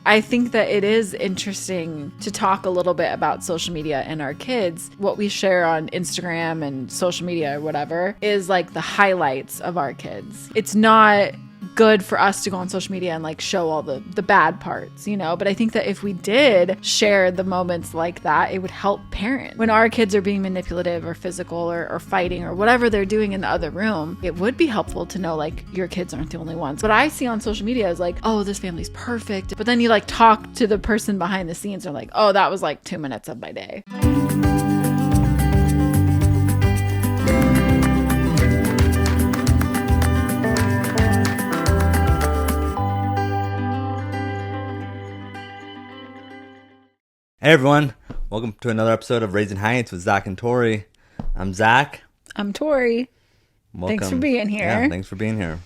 I think that it is interesting to talk a little bit about social media and our kids. What we share on Instagram and social media or whatever is like the highlights of our kids. It's not good for us to go on social media and like show all the bad parts, you know, but I think that if we did share the moments like that, it would help parents. When our kids are being manipulative or physical or fighting or whatever they're doing in the other room, it would be helpful to know like your kids aren't the only ones. What I see on social media is like, oh, this family's perfect, but then you like talk to the person behind the scenes and like, oh, that was like 2 minutes of my day. Hey everyone, welcome to another episode of Raising Heights with Zach and Tori. I'm Zach. I'm Tori. Welcome. Thanks for being here. Yeah, thanks for being here.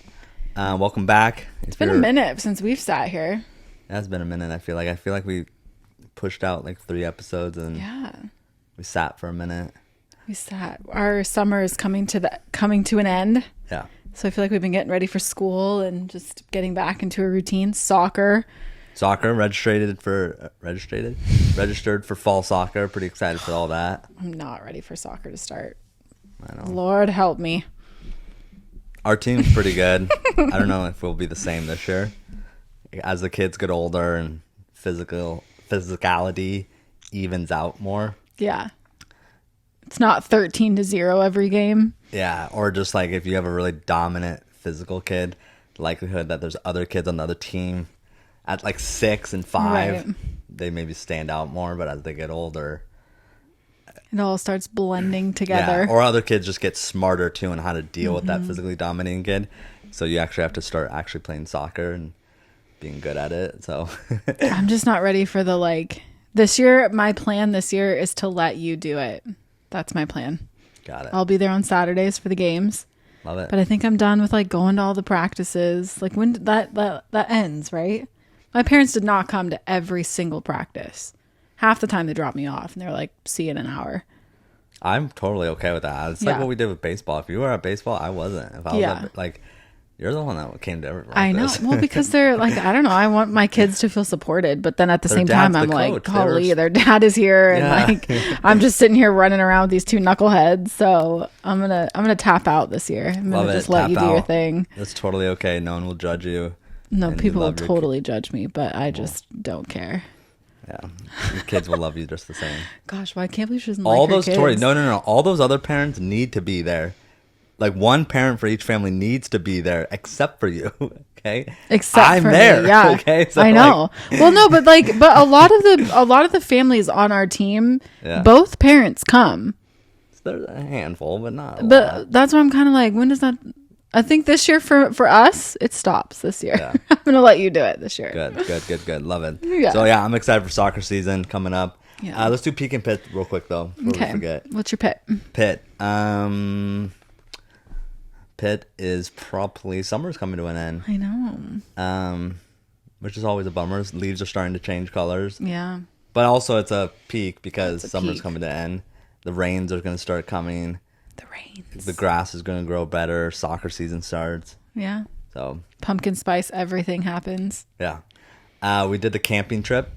Welcome back. It's been a minute since we've sat here. It has been a minute. I feel like we pushed out like 3 episodes and we sat for a minute. We sat. Our summer is coming to an end. Yeah. So I feel like we've been getting ready for school and just getting back into a routine. Soccer, registered for fall soccer. Pretty excited for all that. I'm not ready for soccer to start. I know. Lord help me. Our team's pretty good. I don't know if we'll be the same this year. As the kids get older and physicality evens out more. Yeah. It's not 13-0 every game. Yeah, or just like if you have a really dominant physical kid, the likelihood that there's other kids on the other team at like 6 and 5, right, they maybe stand out more, but as they get older, it all starts blending together. Yeah, or other kids just get smarter too on how to deal with that physically dominating kid. So you actually have to start actually playing soccer and being good at it. So I'm just not ready for this year. My plan this year is to let you do it. That's my plan. Got it. I'll be there on Saturdays for the games. Love it. But I think I'm done with like going to all the practices. Like when that ends, right? My parents did not come to every single practice. Half the time they dropped me off and they were like, see you in an hour. I'm totally okay with that. It's like what we did with baseball. If you were at baseball, I wasn't. If I was at, like, you're the one that came to every practice. I know. Well, because they're like, I don't know. I want my kids to feel supported. But then at the same time, I'm like, holy, their dad is here. And like, I'm just sitting here running around with these 2 knuckleheads. So I'm going to tap out this year. I'm going to just let you do your thing. That's totally okay. No one will judge you. No, people will totally judge me, but I just don't care. Yeah, your kids will love you just the same. Gosh, why can't we just all those Tori? No. All those other parents need to be there. Like one parent for each family needs to be there, except for you. Okay, I'm there. Me, yeah, okay, so I know. Well, no, but a lot of the families on our team, both parents come. There's a handful, but not. But that's why I'm kind of like, when does that? I think this year for us, it stops this year. Yeah. I'm going to let you do it this year. Good. Love it. Yeah. So, yeah, I'm excited for soccer season coming up. Yeah. Let's do Peak and Pit real quick, though, before we forget. What's your pit? Pit is probably summer's coming to an end. I know. Which is always a bummer. Leaves are starting to change colors. Yeah. But also it's a peak because summer's coming to an end. The rains are going to start coming. The grass is going to grow better. Soccer season starts. Yeah. So pumpkin spice, everything happens. Yeah. We did the camping trip.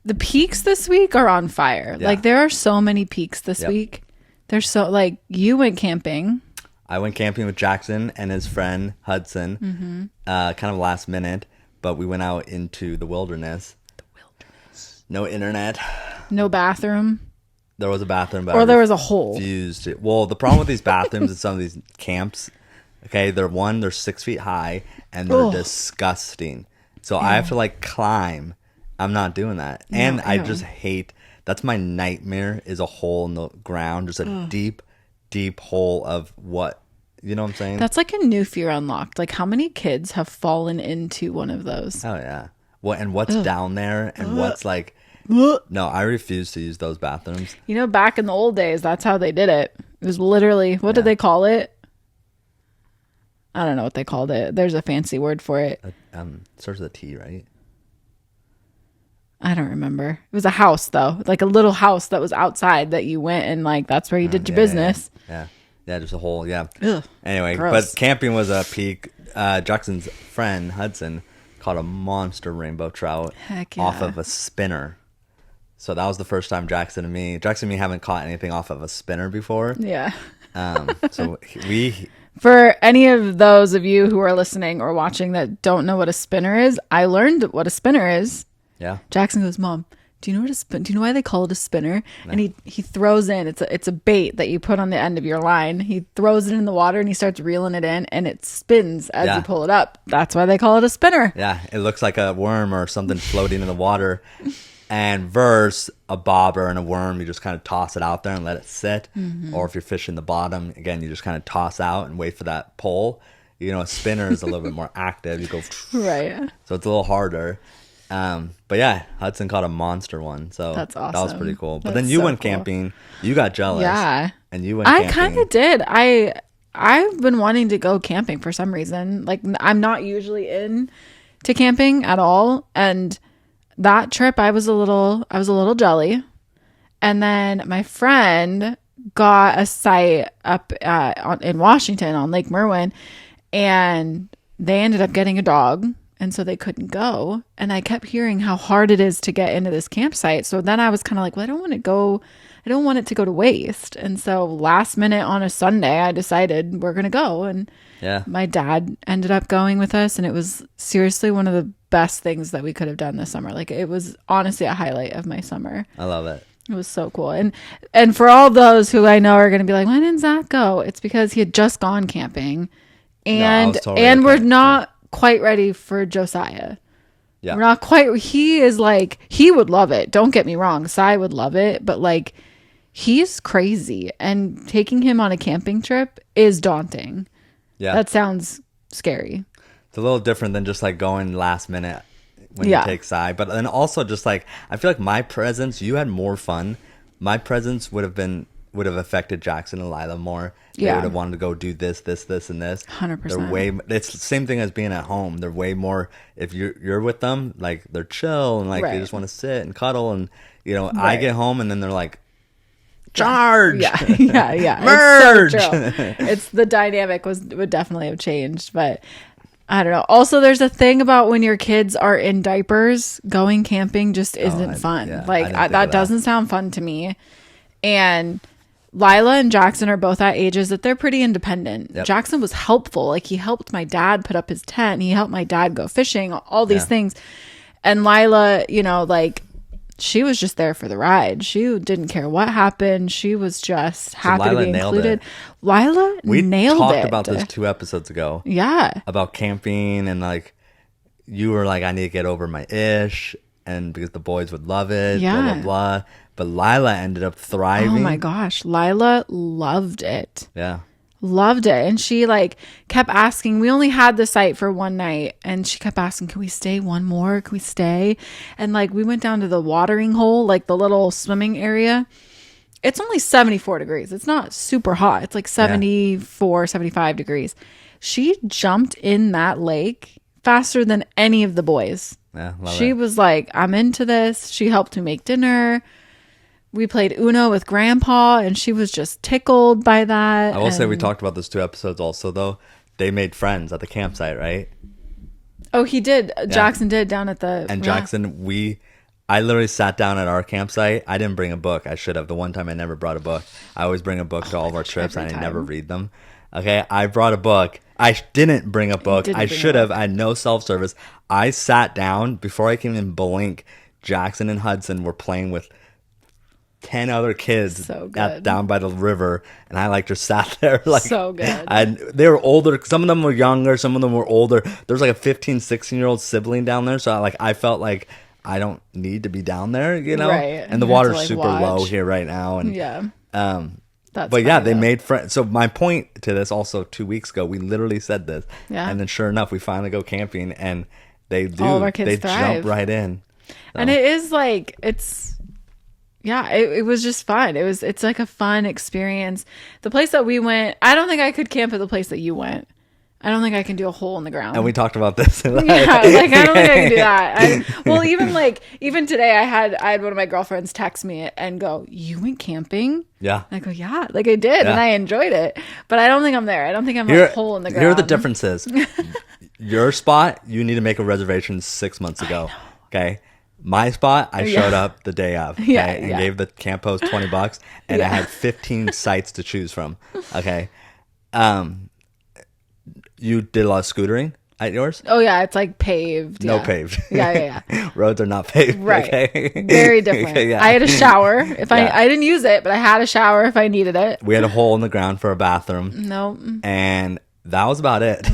The peaks this week are on fire. Yeah. Like there are so many peaks this week. There's so like you went camping. I went camping with Jackson and his friend Hudson. Kind of last minute, but we went out into the wilderness. No internet. No bathroom. There was a bathroom, but there was a hole. Refused it. Well, the problem with these bathrooms in some of these camps, okay, they're 6 feet high and they're disgusting. So I have to like climb. I'm not doing that. No, and I just hate. That's my nightmare. Is a hole in the ground, just a deep hole of what. You know what I'm saying? That's like a new fear unlocked. Like how many kids have fallen into one of those? Oh yeah. What's down there and what's like. No, I refuse to use those bathrooms. You know, back in the old days, that's how they did it. It was literally, what did they call it? I don't know what they called it. There's a fancy word for it. Starts with a T, right? I don't remember. It was a house, though. Like a little house that was outside that you went and like that's where you did your business. Yeah, just a hole, yeah. Ugh, anyway, gross. But camping was a peak. Jackson's friend, Hudson, caught a monster rainbow trout Heck yeah. off of a spinner. So that was the first time Jackson and me haven't caught anything off of a spinner before. Yeah. So we... For any of those of you who are listening or watching that don't know what a spinner is, I learned what a spinner is. Yeah. Jackson goes, Mom, do you know do you know why they call it a spinner? No. And he throws in, it's a bait that you put on the end of your line. He throws it in the water and he starts reeling it in and it spins as you pull it up. That's why they call it a spinner. Yeah. It looks like a worm or something floating in the water. And versus a bobber and a worm, you just kind of toss it out there and let it sit. Mm-hmm. Or if you're fishing the bottom, again, you just kind of toss out and wait for that pull. You know, a spinner is a little bit more active. You go, right. So it's a little harder. But yeah, Hudson caught a monster one. So that's awesome. That was pretty cool. But then you went camping. You got jealous. Yeah. And you went camping. I kind of did. I've been wanting to go camping for some reason. Like, I'm not usually in to camping at all. And that trip, I was a little jelly. And then my friend got a site up in Washington on Lake Merwin, and they ended up getting a dog, and so they couldn't go. And I kept hearing how hard it is to get into this campsite. So then I was kind of like, well, I don't want it to go to waste. And so last minute on a Sunday, I decided we're going to go. And my dad ended up going with us, and it was seriously one of the best things that we could have done this summer. Like, it was honestly a highlight of my summer. I love it. It was so cool. And for all those who I know are going to be like, why didn't Zach go? It's because he had just gone camping, and we're not quite ready for Josiah. Yeah. We're not quite. He is like, he would love it. Don't get me wrong. Sai would love it, but like, he's crazy, and taking him on a camping trip is daunting. Yeah. That sounds scary. It's a little different than just like going last minute when you take Sai. But then also just like, I feel like my presence, you had more fun. My presence would have affected Jackson and Lila more. They would have wanted to go do this, and this. 100%. It's the same thing as being at home. They're way more, if you're with them, like, they're chill and like they just want to sit and cuddle. And, you know, I get home and then they're like, charge. Yeah. Merge. It's so true. It's the dynamic would definitely have changed, but I don't know. Also, there's a thing about when your kids are in diapers, going camping just isn't fun. Yeah, that doesn't sound fun to me. And Lila and Jackson are both at ages that they're pretty independent. Yep. Jackson was helpful. Like, he helped my dad put up his tent. He helped my dad go fishing, all these things. And Lila, you know, like, she was just there for the ride. She didn't care what happened. She was just happy to be included. Lila nailed it. We talked about this 2 episodes ago. Yeah. About camping, and like, you were like, I need to get over my ish, and because the boys would love it, blah, blah, blah. But Lila ended up thriving. Oh my gosh. Lila loved it. Yeah. Loved it. And she like kept asking. We only had the site for one night, and she kept asking, can we stay one more? Can we stay? And like, we went down to the watering hole, like the little swimming area. It's only 74 degrees. It's not super hot. It's like 74, 75 degrees. She jumped in that lake faster than any of the boys. Yeah, she was like, I'm into this. She helped me make dinner. We played Uno with Grandpa, and she was just tickled by that. I will say we talked about those 2 episodes also, though. They made friends at the campsite, right? Oh, he did. Yeah. Jackson did down at the... And Jackson, I literally sat down at our campsite. I didn't bring a book. I should have. The one time I never brought a book. I always bring a book to all of our trips, and I never read them. Okay, I brought a book. I didn't bring a book. I should have. I had no self-service. I sat down. Before I can even blink, Jackson and Hudson were playing with 10 other kids down by the river, and I like just sat there like, so good. And they were older. Some of them were younger, some of them were older. There's like a 15, 16-year-old sibling down there, so I felt like I don't need to be down there, you know. Right. And the water's super low here right now, and they made friends. So my point to this also, 2 weeks ago, we literally said this, and then sure enough, we finally go camping, and they do. All of our kids thrive. Jump right in, so. And it is like it was just fun. It's like a fun experience. The place that we went, I don't think I could camp at the place that you went. I don't think I can do a hole in the ground. And we talked about this. I don't think I can do that. Even today, I had one of my girlfriends text me and go, "You went camping?" Yeah. And I go, "Yeah, like I did, and I enjoyed it." But I don't think I'm there. I don't think I'm a hole in the ground. Here are the differences. Your spot, you need to make a reservation 6 months ago. Okay. My spot, I showed up the day of. Okay, and gave the camp host $20, and I had 15 sites to choose from. Okay. You did a lot of scootering at yours? Oh yeah, it's like paved. No paved. Yeah. Roads are not paved. Right. Okay? Very different. I had a shower. I didn't use it, but I had a shower if I needed it. We had a hole in the ground for a bathroom. No. And that was about it.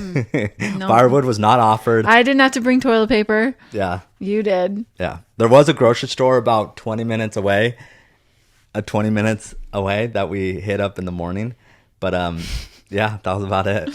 Firewood was not offered. I didn't have to bring toilet paper. Yeah. You did. Yeah. There was a grocery store about 20 minutes away. 20 minutes away that we hit up in the morning. But yeah, that was about it.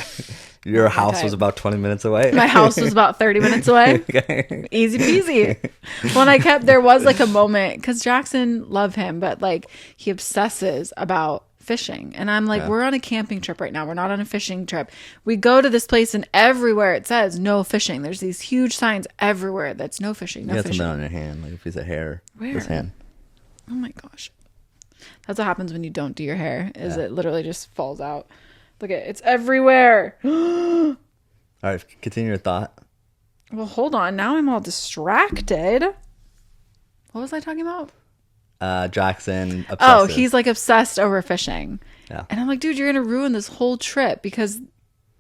Your house was about 20 minutes away. My house was about 30 minutes away. Okay. Easy peasy. When there was like a moment, because Jackson, love him, but like he obsesses about fishing. And I'm like, we're on a camping trip right now. We're not on a fishing trip. We go to this place and everywhere it says no fishing. There's these huge signs everywhere that's no fishing, no you fishing. You got something on your hand, like a piece of hair. Where? This hand. Oh my gosh. That's what happens when you don't do your hair, is it literally just falls out. Look at it. It's everywhere. All right, continue your thought. Well, hold on. Now I'm all distracted. What was I talking about? Jackson. Obsessive. Oh, he's like obsessed over fishing. Yeah. And I'm like, dude, you're going to ruin this whole trip because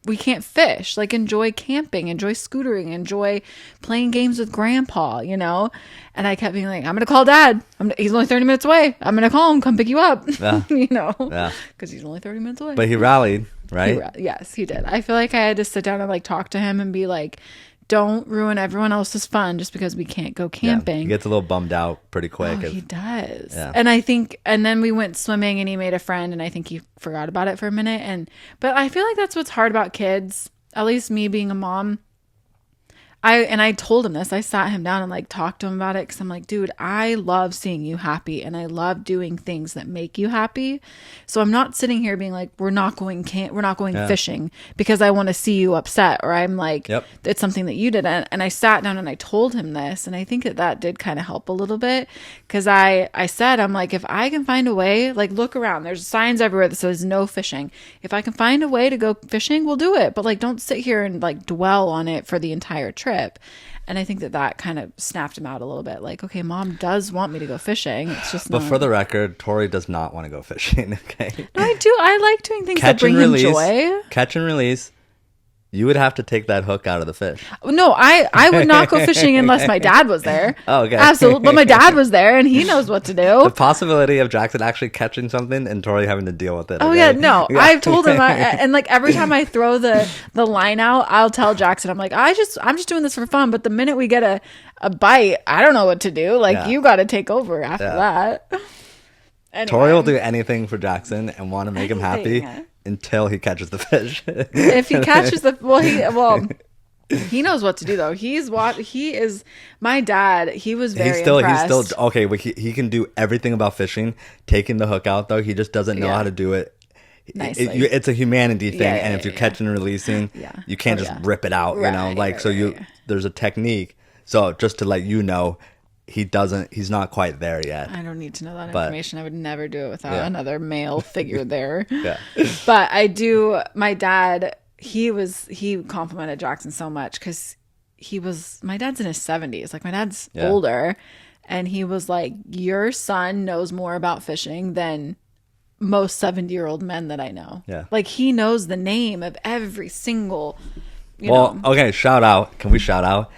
we can't fish. Like, enjoy camping, enjoy scootering, enjoy playing games with grandpa, you know? And I kept being like, I'm going to call dad. He's only 30 minutes away. I'm going to call him, come pick you up, you know? Yeah. Because he's only 30 minutes away. But he rallied, right? Yes, he did. I feel like I had to sit down and like talk to him and be like, don't ruin everyone else's fun just because we can't go camping. He gets a little bummed out pretty quick. He does. Yeah. And then we went swimming and he made a friend and I think he forgot about it for a minute. But I feel like that's what's hard about kids, at least me being a mom. I told him this. I sat him down and like talked to him about it because I'm like, dude, I love seeing you happy and I love doing things that make you happy. So I'm not sitting here being like, we're not going fishing because I want to see you upset, or I'm like, it's something that you did. And I sat down and I told him this, and I think that did kind of help a little bit because I said, I'm like, if I can find a way, like look around, there's signs everywhere that says no fishing. If I can find a way to go fishing, we'll do it. But like, don't sit here and like dwell on it for the entire trip. And I think that kind of snapped him out a little bit. Like, okay, mom does want me to go fishing. It's just But for the record, Tori does not want to go fishing, okay? No, I do. I like doing things that bring him joy. Catch and release. You would have to take that hook out of the fish. No, I would not go fishing unless my dad was there. Oh, okay. Absolutely. But my dad was there and he knows what to do. The possibility of Jackson actually catching something and Tori having to deal with it. Oh, okay? yeah. No, I've told him. And like every time I throw the line out, I'll tell Jackson, I'm like, I'm just doing this for fun. But the minute we get a bite, I don't know what to do. Like, you got to take over after that. Anyway. Tori will do anything for Jackson and want to make him happy. Until he catches the fish. If he catches he knows what to do though. He is my dad. He was very impressed. He's still okay. He can do everything about fishing. Taking the hook out though, he just doesn't know how to do it. Nicely. It's a humanity thing, and if you're catching and releasing, you can't just rip it out. There's a technique. So just to let you know. He's not quite there yet. I don't need to know that information. I would never do it without another male figure there. But I do. My dad, he complimented Jackson so much because my dad's in his 70s. Like my dad's older. And he was like, your son knows more about fishing than most 70-year-old men that I know. Yeah. Like he knows the name of every single, okay. Shout out. Can we shout out?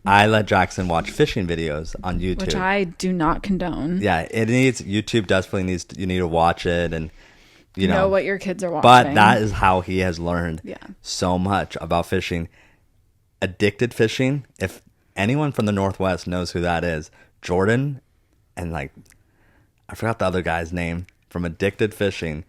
I let Jackson watch fishing videos on YouTube, which I do not condone. Yeah, YouTube definitely needs. You need to watch it and know what your kids are watching. But that is how he has learned so much about fishing. Addicted Fishing. If anyone from the Northwest knows who that is, Jordan, and like I forgot the other guy's name from Addicted Fishing.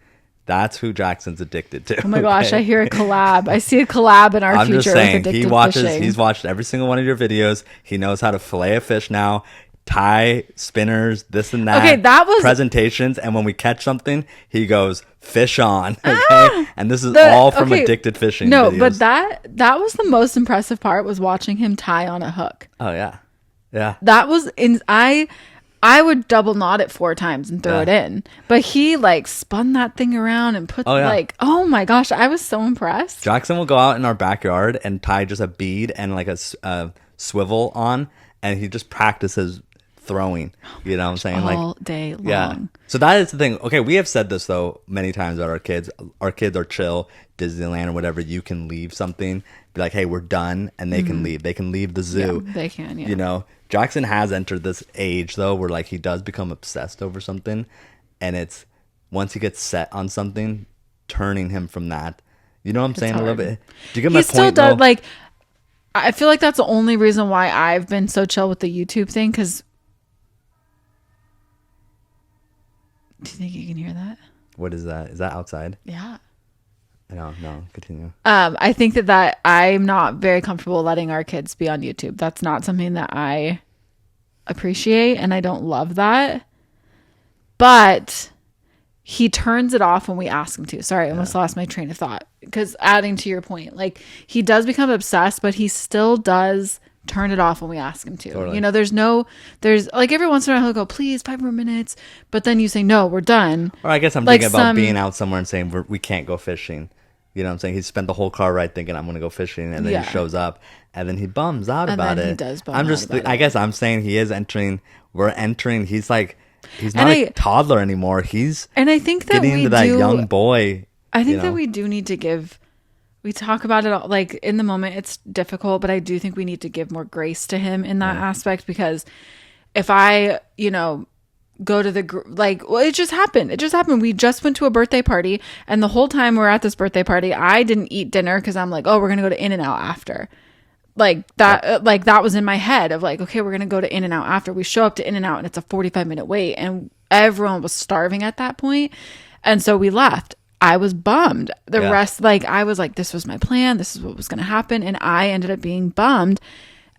That's who Jackson's addicted to. Oh my gosh, I hear a collab. I see a collab in our future. I'm just saying, fishing. He's watched every single one of your videos. He knows how to fillet a fish now, tie spinners, this and that. Okay, that was presentations. And when we catch something, he goes, fish on. Okay, and this is all from Addicted Fishing. No, videos. but that was the most impressive part was watching him tie on a hook. Oh yeah, yeah. That was I would double knot it 4 times and throw it in. But he like spun that thing around and put like, oh my gosh, I was so impressed. Jackson will go out in our backyard and tie just a bead and like a swivel on, and he just practices throwing. You know what I'm saying? All day long. Yeah. So that is the thing. Okay, we have said this though many times about our kids. Our kids are chill. Disneyland or whatever, you can leave something, be like, hey, we're done, and they can leave. They can leave the zoo. Yeah, they can, yeah. You know, Jackson has entered this age though where like he does become obsessed over something, and it's once he gets set on something, turning him from that. You know what I'm saying? Hard. A little bit. Do you get my point? He still does. Though? Like, I feel like that's the only reason why I've been so chill with the YouTube thing. Because do you think you can hear that? What is that? Is that outside? Yeah. No, continue. I think that I'm not very comfortable letting our kids be on YouTube. That's not something that I appreciate, and I don't love that. But he turns it off when we ask him to. Sorry, I almost lost my train of thought. Because adding to your point, like he does become obsessed, but he still does turn it off when we ask him to. Totally. You know, there's like every once in a while he'll go, please, 5 more minutes. But then you say, no, we're done. Or I guess I'm thinking about being out somewhere and saying we can't go fishing. You know what I'm saying? He spent the whole car ride thinking I'm going to go fishing, and then he shows up, and then he bums out about it. He does bum I'm just, I guess I'm saying he is entering. We're entering. He's like, he's not a toddler anymore. He's and I think that getting into that young boy. I think that we do need to give. We talk about it all, like in the moment it's difficult, but I do think we need to give more grace to him in that aspect, because if I, go to it just happened. We just went to a birthday party, and the whole time we're at this birthday party, I didn't eat dinner because I'm like, oh, we're going to go to In-N-Out after. Like that, like that was in my head of like, okay, we're going to go to In-N-Out after. We show up to In-N-Out and it's a 45-minute wait, and everyone was starving at that point. And so we left. I was bummed. The rest, like, I was like, this was my plan. This is what was going to happen. And I ended up being bummed.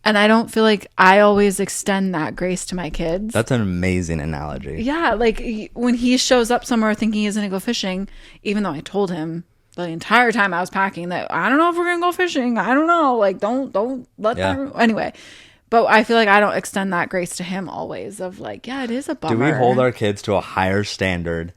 And I don't feel like I always extend that grace to my kids. That's an amazing analogy. Yeah. Like when he shows up somewhere thinking he's going to go fishing, even though I told him the entire time I was packing that I don't know if we're going to go fishing. I don't know. Like, don't let that. Anyway. But I feel like I don't extend that grace to him always of like, yeah, it is a bummer. Do we hold our kids to a higher standard?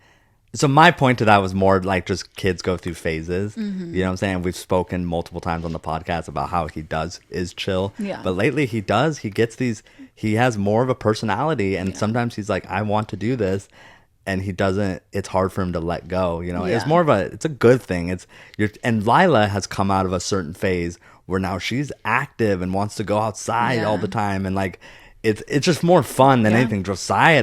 So my point to that was more like just kids go through phases. Mm-hmm. You know what I'm saying? We've spoken multiple times on the podcast about how he is chill. Yeah. But lately he has more of a personality, and sometimes he's like, I want to do this, and he doesn't. It's hard for him to let go. It's more of it's a good thing. And Lila has come out of a certain phase where now she's active and wants to go outside all the time, and like it's just more fun than anything. Josiah,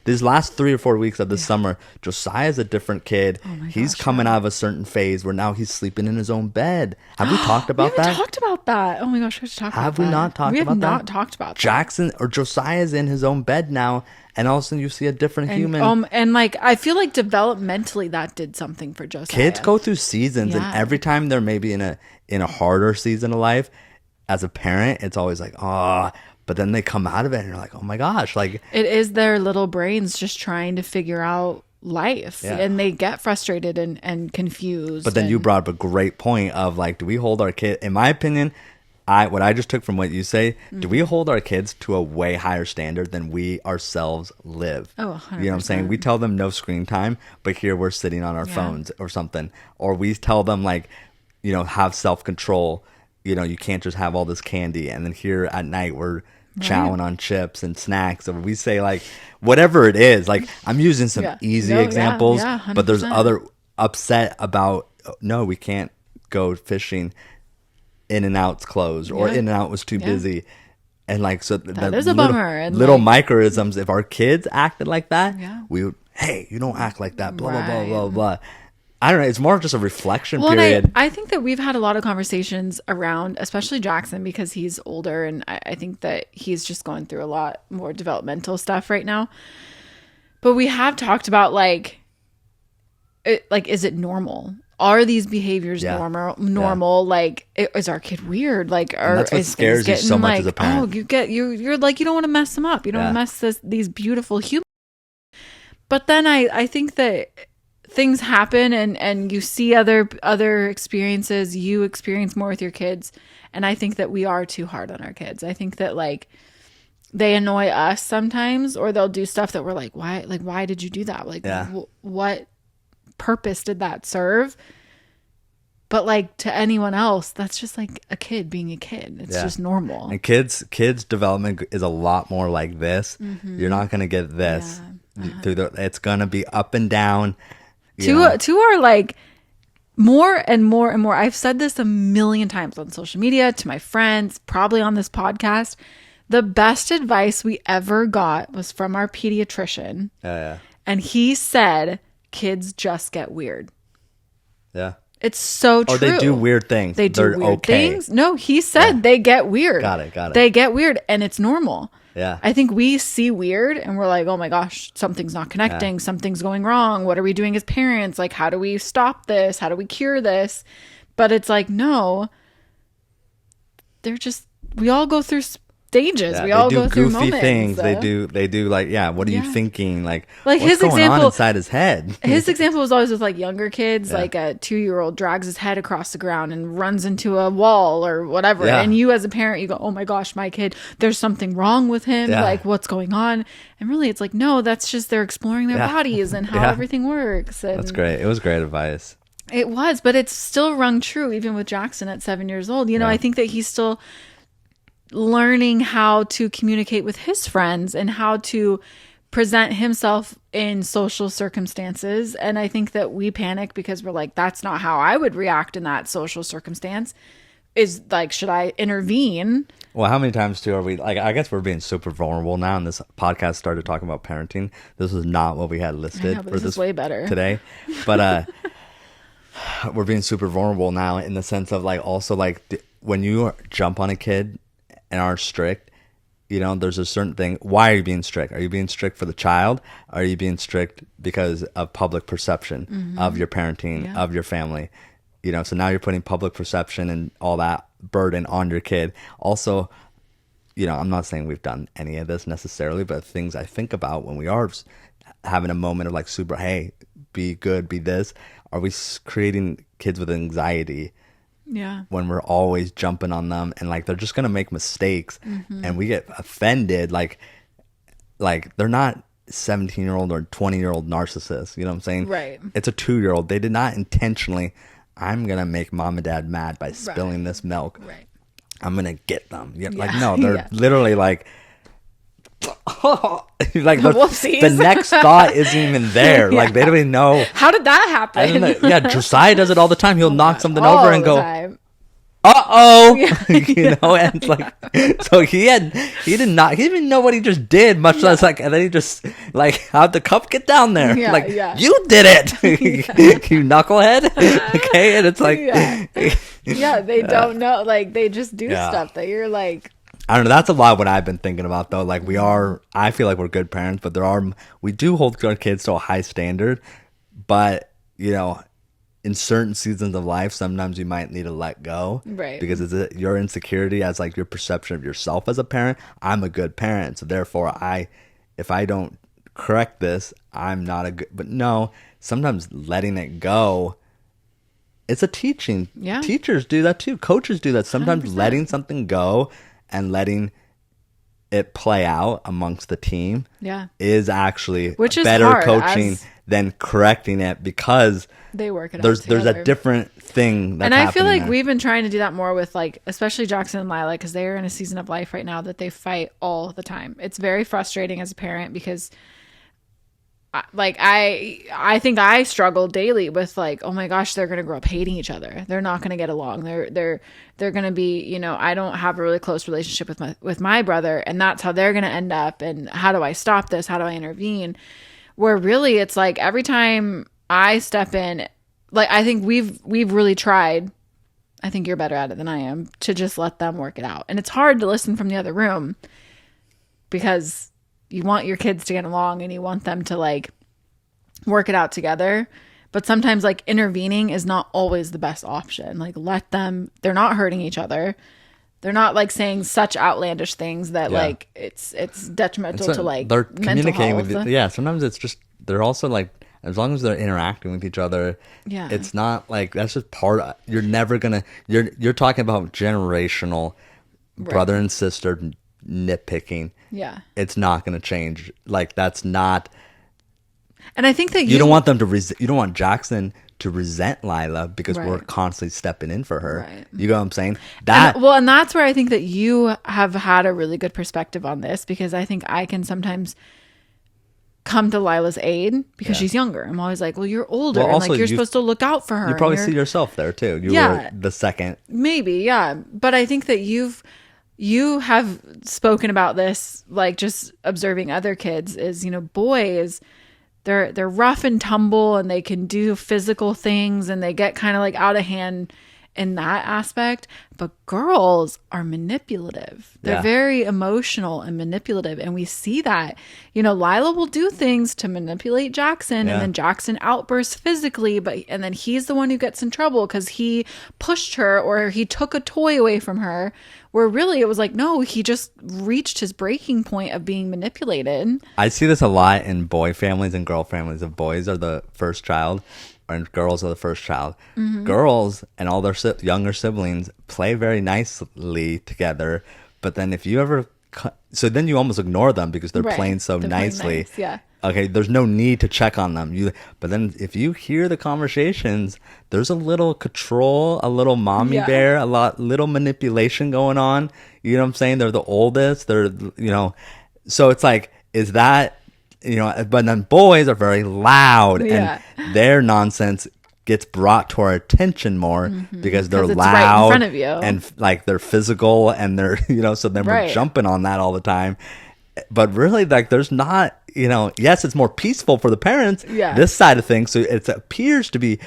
these last 3 or 4 weeks of this summer, Josiah's a different kid. He's coming out of a certain phase where now he's sleeping in his own bed. Have we talked about that? We haven't talked about that. Oh my gosh, we have to talk about that. Have we not talked about that? We have not talked about that. Jackson or Josiah's in his own bed now, and all of a sudden you see a different human. And like I feel like developmentally that did something for Josiah. Kids go through seasons, and every time they're maybe in a harder season of life, as a parent, it's always like, oh. But then they come out of it and you're like, oh my gosh. Like, it is their little brains just trying to figure out life. Yeah. And they get frustrated and confused. But then you brought up a great point of like, do we hold our kid, in my opinion, what I just took from what you say, do we hold our kids to a way higher standard than we ourselves live? Oh, 100%. You know what I'm saying? We tell them no screen time, but here we're sitting on our phones or something. Or we tell them like, have self-control. You can't just have all this candy, and then here at night we're chowing on chips and snacks, or we say like whatever it is. Like I'm using some easy examples, but there's other upset about no, we can't go fishing. In-N-Out's closed, or In-N-Out was too busy, and like so that is a bummer. And little microisms. If our kids acted like that, we would. Hey, you don't act like that. Blah blah blah blah blah. I don't know. It's more of just a reflection period. And I think that we've had a lot of conversations around, especially Jackson, because he's older, and I think that he's just going through a lot more developmental stuff right now. But we have talked about is it normal? Are these behaviors normal? Like, is our kid weird? Like, or that's what scares you so much as a parent. Oh, you're like, you don't want to mess them up. You don't want to mess these beautiful humans. But then I think that things happen and you see other experiences. You experience more with your kids, and I think that we are too hard on our kids. I think that like they annoy us sometimes, or they'll do stuff that we're like, why did you do that? Like, what purpose did that serve? But like to anyone else, that's just like a kid being a kid. It's just normal. And kids development is a lot more like this. You're not gonna get this through it's gonna be up and down. To our like more and more and more. I've said this a million times on social media, to my friends, probably on this podcast. The best advice we ever got was from our pediatrician. And he said, kids just get weird. Yeah. It's so true. Or they do weird things. They're weird things. No, he said they get weird. Got it. They get weird, and it's normal. Yeah. I think we see weird and we're like, oh my gosh, something's not connecting. Something's going wrong. What are we doing as parents? Like, how do we stop this? How do we cure this? But it's like, no, we all go through stages. We all go through moments. Things. They do like, what are you thinking? Like what's his going example on inside his head? His example was always with like younger kids, like a 2-year-old drags his head across the ground and runs into a wall or whatever. And you as a parent, you go, oh my gosh, my kid, there's something wrong with him. Like, what's going on? And really it's like, no, that's just they're exploring their bodies and how everything works. And that's great. It was great advice. It was, but it's still rung true even with Jackson at 7 years old. You know, I think that he's still learning how to communicate with his friends and how to present himself in social circumstances. And I think that we panic because we're like, that's not how I would react in that social circumstance. Is like, should I intervene? Well, how many times too are we like, I guess we're being super vulnerable now, and this podcast started talking about parenting. This was not what we had listed for this is way better today. But we're being super vulnerable now in the sense of like, also like when you jump on a kid and are strict, you know, there's a certain thing. Why are you being strict? Are you being strict for the child? Are you being strict because of public perception of your parenting, of your family? You know, so now you're putting public perception and all that burden on your kid. Also, you know, I'm not saying we've done any of this necessarily, but things I think about when we are having a moment of like super, hey, be good, be this. Are we creating kids with anxiety? Yeah. When we're always jumping on them and like they're just gonna make mistakes and we get offended, like they're not 17-year-old or 20-year-old narcissists, you know what I'm saying? Right. It's a 2-year-old. They did not intentionally, I'm gonna make mom and dad mad by spilling this milk. Right. I'm gonna get them. Like no, they're literally like like the next thought isn't even there. Like they don't even know. How did that happen? Josiah does it all the time. He'll knock something over and go, uh-oh. You know, and it's like, so he didn't even know what he just did, much less like, and then he just like, how'd the cup get down there? You did it. You knucklehead. Okay. And it's like, they don't know. Like they just do stuff that you're like, I don't know. That's a lot of what I've been thinking about though. Like I feel like we're good parents, but we do hold our kids to a high standard, but you know, in certain seasons of life, sometimes you might need to let go. Right. Because it's your insecurity as like your perception of yourself as a parent. I'm a good parent. So therefore if I don't correct this, I'm not a good, but no, sometimes letting it go, it's a teaching. Yeah. Teachers do that too. Coaches do that. Sometimes 100%. Letting something go and letting it play out amongst the team is actually better coaching than correcting it, because they work it out there's together. a different thing that's and I feel like there. We've been trying to do that more with like especially Jackson and Lila, because they are in a season of life right now that they fight all the time. It's very frustrating as a parent because I think I struggle daily with like, oh my gosh, they're gonna grow up hating each other. They're not gonna get along. They're gonna be, you know, I don't have a really close relationship with my brother, and that's how they're gonna end up. And how do I stop this? How do I intervene? Where really it's like every time I step in, like I think we've really tried. I think you're better at it than I am, to just let them work it out. And it's hard to listen from the other room because you want your kids to get along and you want them to like work it out together. But sometimes like intervening is not always the best option. Like let them, they're not hurting each other. They're not like saying such outlandish things that like it's detrimental to like they're communicating mental health. with you. Sometimes it's just, they're also like, as long as they're interacting with each other, it's not like, that's just part of, you're never gonna, you're talking about generational brother and sister nitpicking. Yeah. It's not going to change. Like, that's not. And I think that You don't want them to you don't want Jackson to resent Lila because we're Right. constantly stepping in for her. Right. You know what I'm saying? And that's where I think that you have had a really good perspective on this, because I think I can sometimes come to Lila's aid because she's younger. I'm always like, well, you're older, Well, and also like you're supposed to look out for her. You probably and see yourself there too. You Yeah. were the second. maybe, yeah. But I think that you have spoken about this, like just observing other kids, is, boys, they're rough and tumble, and they can do physical things, and they get kind of like out of hand in that aspect. But girls are manipulative. They're Yeah. very emotional and manipulative, and we see that. Lila will do things to manipulate Jackson, Yeah. and then Jackson outbursts physically, and then he's the one who gets in trouble because he pushed her or he took a toy away from her, where really it was like, no, he just reached his breaking point of being manipulated. I see this a lot in boy families and girl families. If boys are the first child and girls are the first child, girls and all their younger siblings play very nicely together. But then if you ever, so then you almost ignore them because they're Right. playing so They're playing nicely. nice, yeah. Okay, there's no need to check on them. But then if you hear the conversations, there's a little control, a little mommy Yeah. bear, little manipulation going on. You know what I'm saying? They're the oldest. So it's like, is that, but then boys are very loud, Yeah. and their nonsense gets brought to our attention more because they're 'Cause it's loud right in front of you. and like they're physical, and they're, so then we're Right. jumping on that all the time. But really, like, there's not, yes, it's more peaceful for the parents, Yeah. this side of things. So it appears to be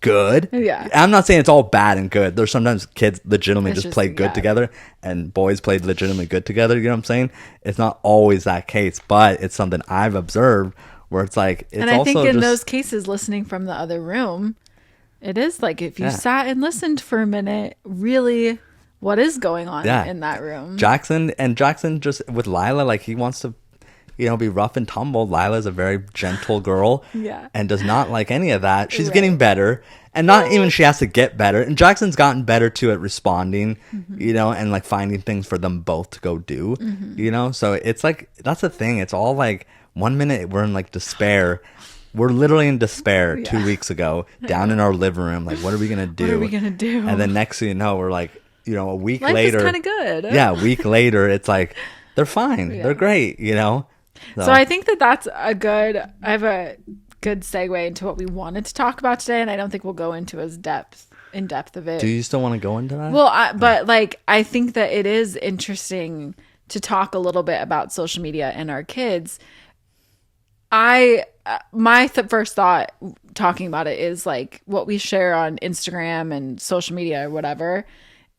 good. Yeah. I'm not saying it's all bad and good. There's sometimes kids legitimately It's just play good yeah. together, and boys play legitimately good together. You know what I'm saying? It's not always that case, but it's something I've observed where it's like, it's And I think also in just, those cases, listening from the other room, it is like, if you Yeah. sat and listened for a minute, really, what is going on Yeah. in that room? Jackson just with Lila, like, he wants to, be rough and tumble. Lila's a very gentle girl, Yeah. and does not like any of that. She's Right. getting better, and not even she has to get better. And Jackson's gotten better too at responding, and like finding things for them both to go do, So it's like, that's the thing. It's all like, 1 minute we're in like despair. We're literally in despair 2 weeks ago, down in our living room. Like, what are we gonna do? What are we gonna do? And then next thing you know, we're like, a week Life later, is kind of good. yeah, a week later, it's like, they're fine. Yeah. They're great, So I think that that's I have a good segue into what we wanted to talk about today, and I don't think we'll go into in depth of it. Do you still want to go into that? Well, but like, I think that it is interesting to talk a little bit about social media and our kids. My first thought talking about it is like, what we share on Instagram and social media or whatever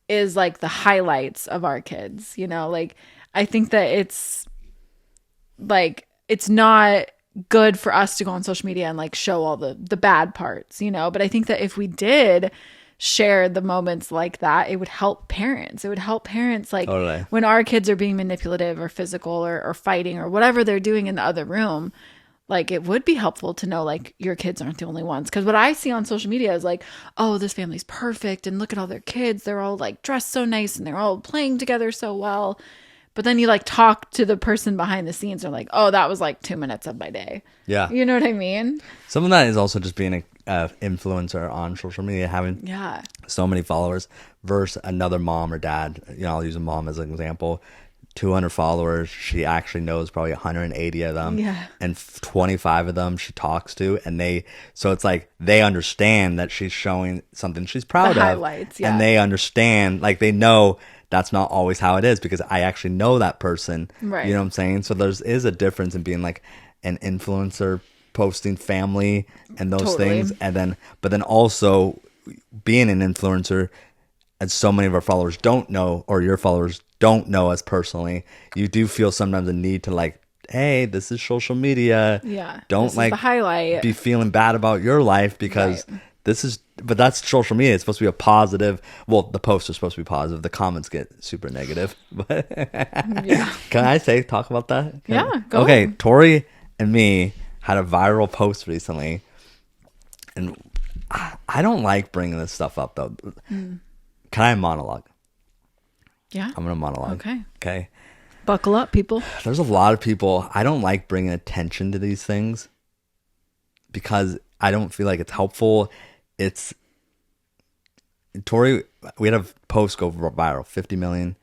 is like the highlights of our kids, like, I think that it's like, it's not good for us to go on social media and like show all the bad parts, but I think that if we did share the moments like that, it would help parents. It would help parents, like, Totally. when our kids are being manipulative or physical or fighting or whatever they're doing in the other room. Like, it would be helpful to know, like, your kids aren't the only ones. Because what I see on social media is like, oh, this family's perfect, and look at all their kids. They're all like dressed so nice, and they're all playing together so well. But then you like talk to the person behind the scenes, they're like, oh, that was like 2 minutes of my day. Yeah. You know what I mean? Some of that is also just being a influencer on social media, having Yeah. so many followers versus another mom or dad. I'll use a mom as an example. 200 followers. She actually knows probably 180 of them. Yeah. And 25 of them she talks to. And so it's like, they understand that she's showing something she's proud of. Highlights, yeah. And they understand, like, they know that's not always how it is because I actually know that person. Right. You know what I'm saying? So is a difference in being like an influencer, posting family and those Totally. things. But then also being an influencer, and so many of our followers don't know, or your followers don't know us personally, you do feel sometimes a need to like, hey, this is social media. Yeah. Don't This is like the highlight. be feeling bad about your life because Right. but that's social media. It's supposed to be a positive. Well, the posts are supposed to be positive. The comments get super negative. But Yeah. can I talk about that? Yeah, go Okay, on. Tori and me had a viral post recently, and I don't like bringing this stuff up though. Can I monologue? Yeah. I'm gonna monologue. Okay. Buckle up, people. There's a lot of people. I don't like bringing attention to these things because I don't feel like it's helpful. It's Tori. We had a post go viral, 50 million.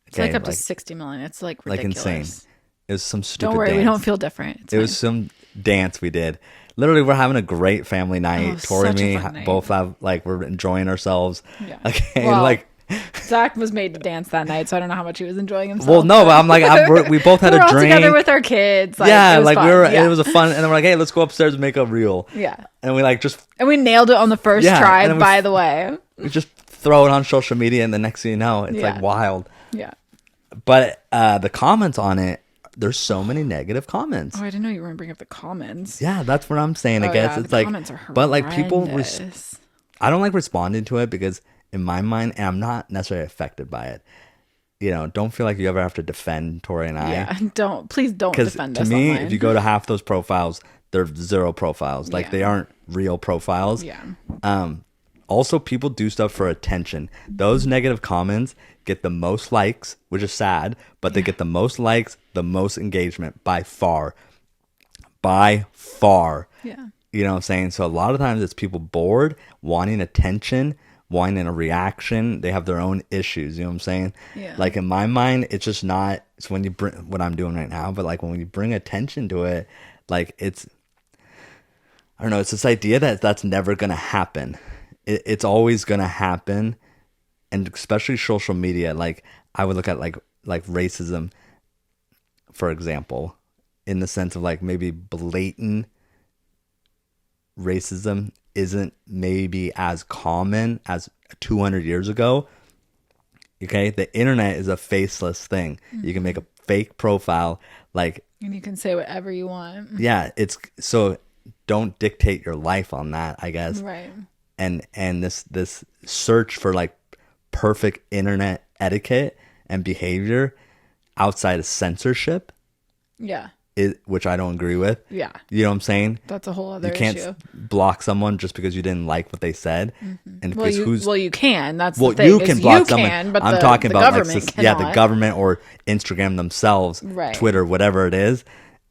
It's like up to 60 million. It's like ridiculous. Like insane. It was some stupid. Don't worry, dance. we don't feel different. It was some dance we did. Literally, we're having a great family night. Tori and me both have we're enjoying ourselves. Yeah. Okay. Well, Zach was made to dance that night, so I don't know how much he was enjoying himself. Well, no, but I'm like, we both had a drink. All together with our kids. Like, yeah, it was fun. It was a fun, and then we're like, hey, let's go upstairs and make a reel. Yeah. And we and we nailed it on the first try, by the way. We just throw it on social media, and the next thing you know, it's like wild. Yeah. But the comments on it, there's so many negative comments. Oh, I didn't know you were going to bring up the comments. Yeah, that's what I'm saying. I guess it's like, comments are horrendous. But like people, I don't like responding to it because in my mind, and I'm not necessarily affected by it. You know, don't feel like you ever have to defend Tori and I. Yeah, please don't defend us. To me, online. if you go to half those profiles, they're zero profiles. Like they aren't real profiles. Yeah. Also, people do stuff for attention. Those negative comments get the most likes, which is sad, but they get the most likes, the most engagement by far. By far. Yeah. You know what I'm saying? So a lot of times it's people bored, wanting attention, wanting a reaction. They have their own issues. You know what I'm saying? Yeah. Like in my mind, it's just not, it's when you bring what I'm doing right now, but like when you bring attention to it, like it's, I don't know, it's this idea that that's never going to happen. It's always going to happen. And especially social media, like I would look at like racism, for example, in the sense of like maybe blatant racism isn't maybe as common as 200 years ago. Okay, the internet is a faceless thing. You can make a fake profile, and you can say whatever you want. Yeah, it's so don't dictate your life on that, I guess. Right. And this search for like perfect internet etiquette and behavior outside of censorship. Yeah. Which I don't agree with. Yeah. You know what I'm saying? That's a whole other issue. You can't block someone just because you didn't like what they said. Mm-hmm. And you can. That's the thing. You can block someone. But I'm talking about government the government or Instagram themselves, right. Twitter, whatever it is.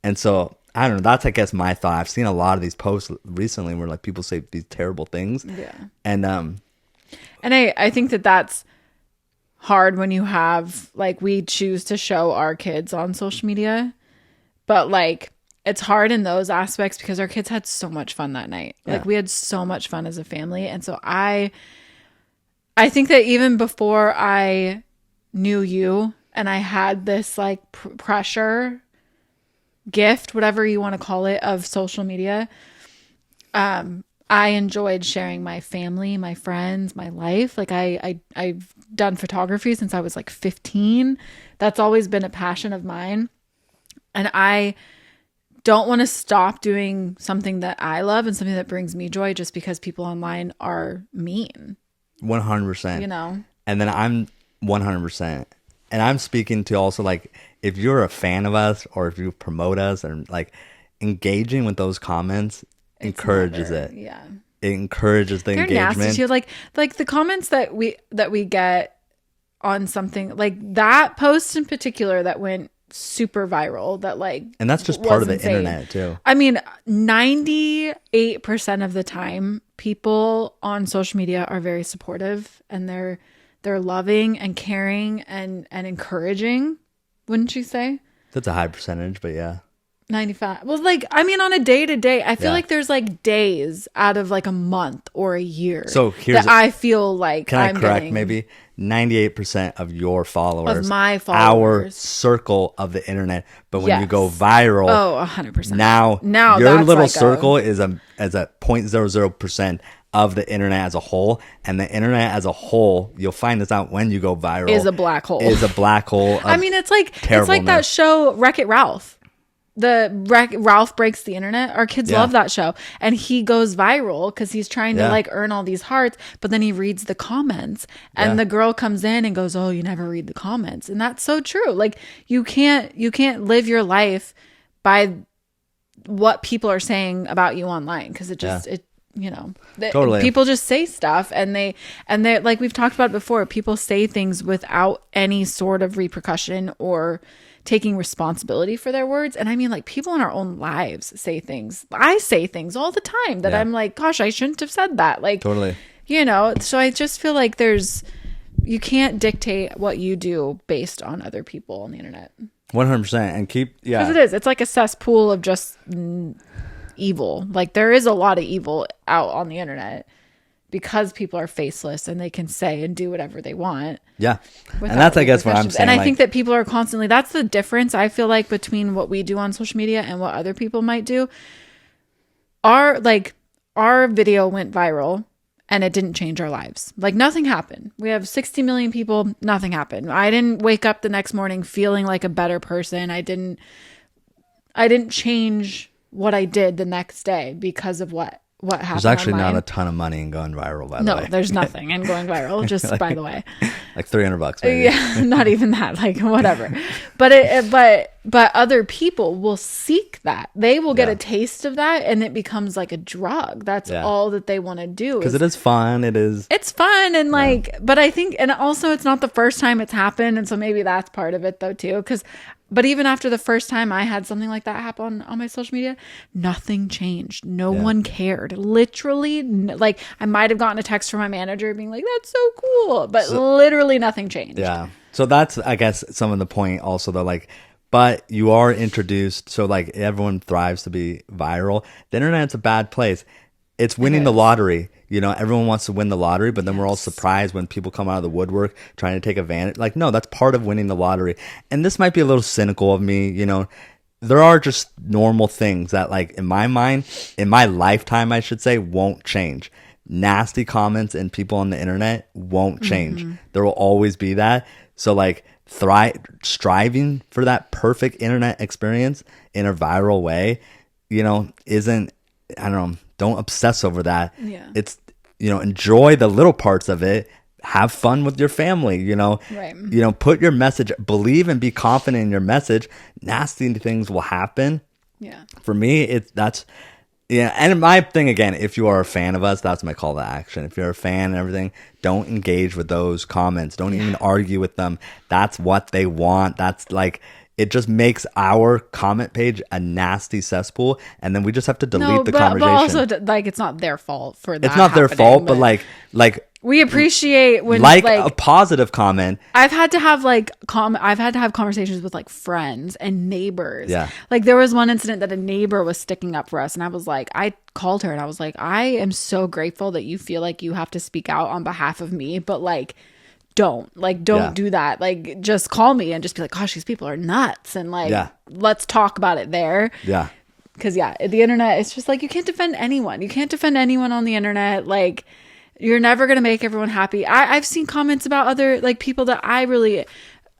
And so I don't know. That's I guess my thought. I've seen a lot of these posts recently where like people say these terrible things. Yeah. And I think that's hard when you have like we choose to show our kids on social media, but like it's hard in those aspects because our kids had so much fun that night. Yeah. Like we had so much fun as a family, and so I think that even before I knew you and I had this like pressure gift, whatever you want to call it, of social media, I enjoyed sharing my family, my friends, my life. Like I've done photography since I was like 15. That's always been a passion of mine. And I don't want to stop doing something that I love and something that brings me joy just because people online are mean. 100%. You know? And then I'm 100%. And I'm speaking to also like if you're a fan of us or if you promote us and like engaging with those comments encourages it. Yeah. It encourages the engagement. Nasty too. Like the comments that we get on something like that post in particular that went super viral, that like, and that's just part of the internet too. I mean, 98% of the time people on social media are very supportive and they're loving and caring and encouraging, wouldn't you say? That's a high percentage, but yeah. 95. Well, like, I mean, on a day to day, I feel like there's like days out of like a month or a year. So here's I feel like can I'm I correct getting, maybe 98% of your followers, of my followers, our circle of the internet. But when you go viral, 100%. Now your that's little like circle is a 0.00% of the internet as a whole, and the internet as a whole, you'll find this out when you go viral, is a black hole. Is a black hole. I mean, it's like that show Wreck-It Ralph. Ralph Breaks the Internet. Our kids love that show, and he goes viral because he's trying to like earn all these hearts, but then he reads the comments, and the girl comes in and goes, "Oh, you never read the comments," and that's so true. Like you can't live your life by what people are saying about you online because it just you know, Totally. people just say stuff and they like we've talked about before, people say things without any sort of repercussion or taking responsibility for their words. And I mean, like, people in our own lives say things. I say things all the time that I'm like, gosh, I shouldn't have said that. Like, Totally. you know, so I just feel like you can't dictate what you do based on other people on the internet. 100%. And because it's like a cesspool of just evil. Like, there is a lot of evil out on the internet because people are faceless and they can say and do whatever they want. Yeah. And that's, I guess, what I'm saying. And I think that people are constantly, that's the difference, I feel like, between what we do on social media and what other people might do. Our video went viral and it didn't change our lives. Like, nothing happened. We have 60 million people. Nothing happened. I didn't wake up the next morning feeling like a better person. I didn't change what I did the next day because of what happened. There's actually online. not a ton of money in going viral, by the way. No, there's nothing in going viral, just like, by the way. Like $300 maybe. Yeah, not even that, like whatever. But other people will seek that. They will get a taste of that and it becomes like a drug. That's all that they want to do. Because it is fun. It's fun and like, but I think, and also it's not the first time it's happened. And so maybe that's part of it though too. But even after the first time I had something like that happen on my social media, nothing changed. No one cared. Literally, like, I might have gotten a text from my manager being like, that's so cool. But literally nothing changed. Yeah. So that's, I guess, some of the point also, though, like, but you are introduced. So, like, everyone thrives to be viral. The internet's a bad place. It's winning the lottery. You know, everyone wants to win the lottery, but then we're all surprised when people come out of the woodwork trying to take advantage. Like, no, that's part of winning the lottery. And this might be a little cynical of me, you know. There are just normal things that, like, in my mind, in my lifetime, I should say, won't change. Nasty comments and people on the internet won't change. Mm-hmm. There will always be that. So, like, striving for that perfect internet experience in a viral way, you know, isn't, I don't know, don't obsess over that. Yeah. It's, you know, enjoy the little parts of it. Have fun with your family, you know. Right. You know, put your message, believe and be confident in your message. Nasty things will happen. Yeah. For me, and my thing again, if you are a fan of us, that's my call to action. If you're a fan and everything, don't engage with those comments. Don't even argue with them. That's what they want. That's like, it just makes our comment page a nasty cesspool, and then we just have to delete the conversation. But also, like, it's not their fault for that. It's not their fault, but like we appreciate when like a positive comment. I've had to have conversations with like friends and neighbors. Yeah. Like, there was one incident that a neighbor was sticking up for us, and I was like, I called her and I was like, I am so grateful that you feel like you have to speak out on behalf of me, but like, don't do that. Like, just call me and just be like, gosh, these people are nuts. And like, let's talk about it there. Yeah. Cause the internet, it's just like, you can't defend anyone. You can't defend anyone on the internet. Like, you're never going to make everyone happy. I've seen comments about other like people that I really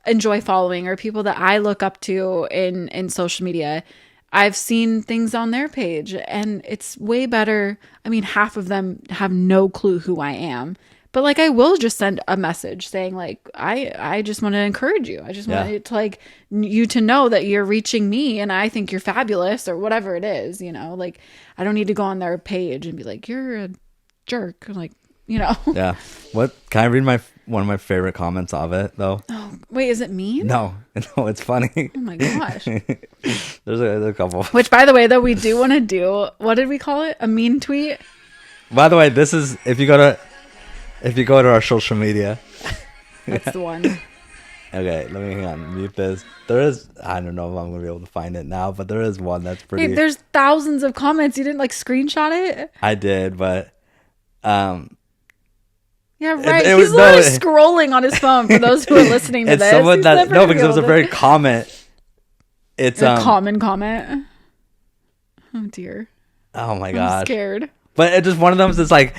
enjoy following or people that I look up to in social media. I've seen things on their page and it's way better. I mean, half of them have no clue who I am. But like, I will just send a message saying like, I just want to encourage you. I just want to like you to know that you're reaching me and I think you're fabulous or whatever it is, you know, like I don't need to go on their page and be like, you're a jerk. Like, you know. Yeah. What, can I read one of my favorite comments of it though? Oh, wait, is it mean? No, it's funny. Oh my gosh. There's a couple. Which, by the way, though, we do want to do, what did we call it? A mean tweet? By the way, this is, if you go to our social media. That's the one. Okay, let me hang on. Mute this. There is, I don't know if I'm going to be able to find it now, but there is one that's pretty. Hey, there's thousands of comments. You didn't like screenshot it? I did, but. Yeah, right. He's literally scrolling on his phone for those who are listening to this. Because it was a very comment. It's a common comment. Oh, dear. Oh, my gosh. I'm scared. But it's just one of them is like,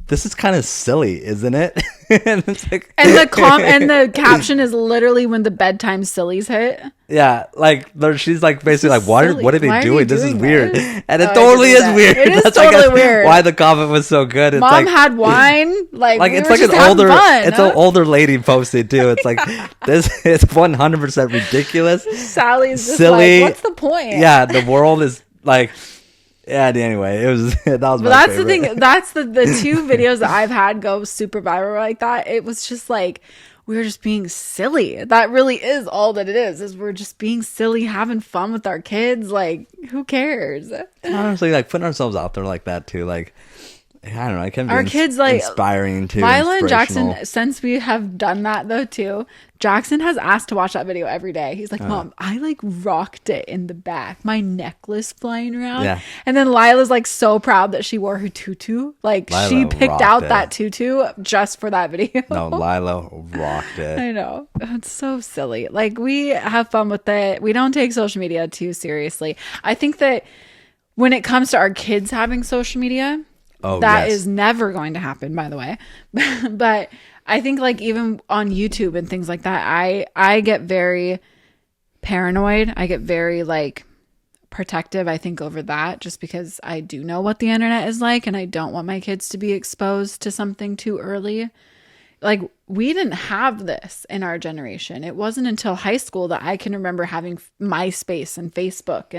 this is kind of silly, isn't it? And it's like, and the caption is literally when the bedtime sillies hit. Yeah, like she's like basically like, what are they doing? This is weird, and it totally is weird. It is totally weird. Why the comment was so good? It's Mom had wine. Like it's like an older lady posted too. It's like this. It's 100% ridiculous. Sally's just silly. Like, what's the point? Yeah, the world is like. Yeah. Anyway, it was that was. But that's favorite. The thing. That's the two videos that I've had go super viral like that. It was just like we were just being silly. That really is all that it is we're just being silly, having fun with our kids. Like, who cares? Honestly, like putting ourselves out there like that too. Like, I don't know. It can be our kids like inspiring too. Lila and Jackson, since we have done that though too, Jackson has asked to watch that video every day. He's like, Mom, I like rocked it in the back, my necklace flying around. Yeah. And then Lila's like so proud that she wore her tutu. Like Lila she picked out that tutu just for that video. No, Lila rocked it. I know. It's so silly. Like we have fun with it. We don't take social media too seriously. I think that when it comes to our kids having social media, that is never going to happen, by the way. But I think like even on YouTube and things like that, I get very paranoid. I get very like protective, I think, over that, just because I do know what the internet is like and I don't want my kids to be exposed to something too early. Like we didn't have this in our generation. It wasn't until high school that I can remember having MySpace and Facebook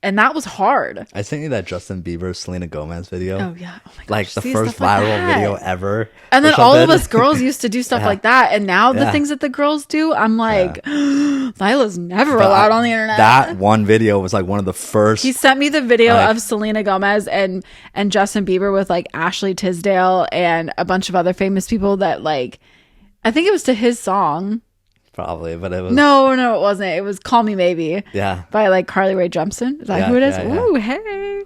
and that was hard. I sent you that Justin Bieber Selena Gomez video. Oh yeah. Oh my gosh. Like the first viral video ever. And then all of us girls used to do stuff like that. And now the things that the girls do, I'm like, Lila's never allowed on the internet. That one video was like one of the first. He sent me the video of Selena Gomez and Justin Bieber with like Ashley Tisdale and a bunch of other famous people that like, I think it was to his song. Probably, but it was no, it wasn't. It was "Call Me Maybe." Yeah, by like Carly Rae Jepsen. Is that who it is? Ooh, hey,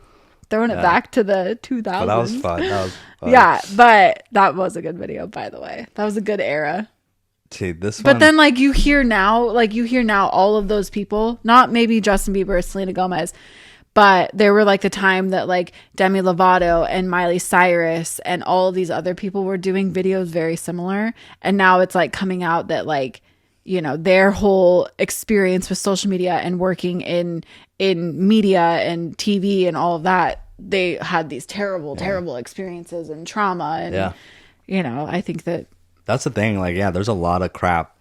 throwing it back to the 2000s. But that was fun. Yeah, but that was a good video, by the way. That was a good era. See this, but then like you hear now all of those people, not maybe Justin Bieber or Selena Gomez, but there were like the time that like Demi Lovato and Miley Cyrus and all of these other people were doing videos very similar, and now it's like coming out that like, you know, their whole experience with social media and working in media and TV and all of that, they had these terrible experiences and trauma. And, you know, I think that's the thing. Like, there's a lot of crap.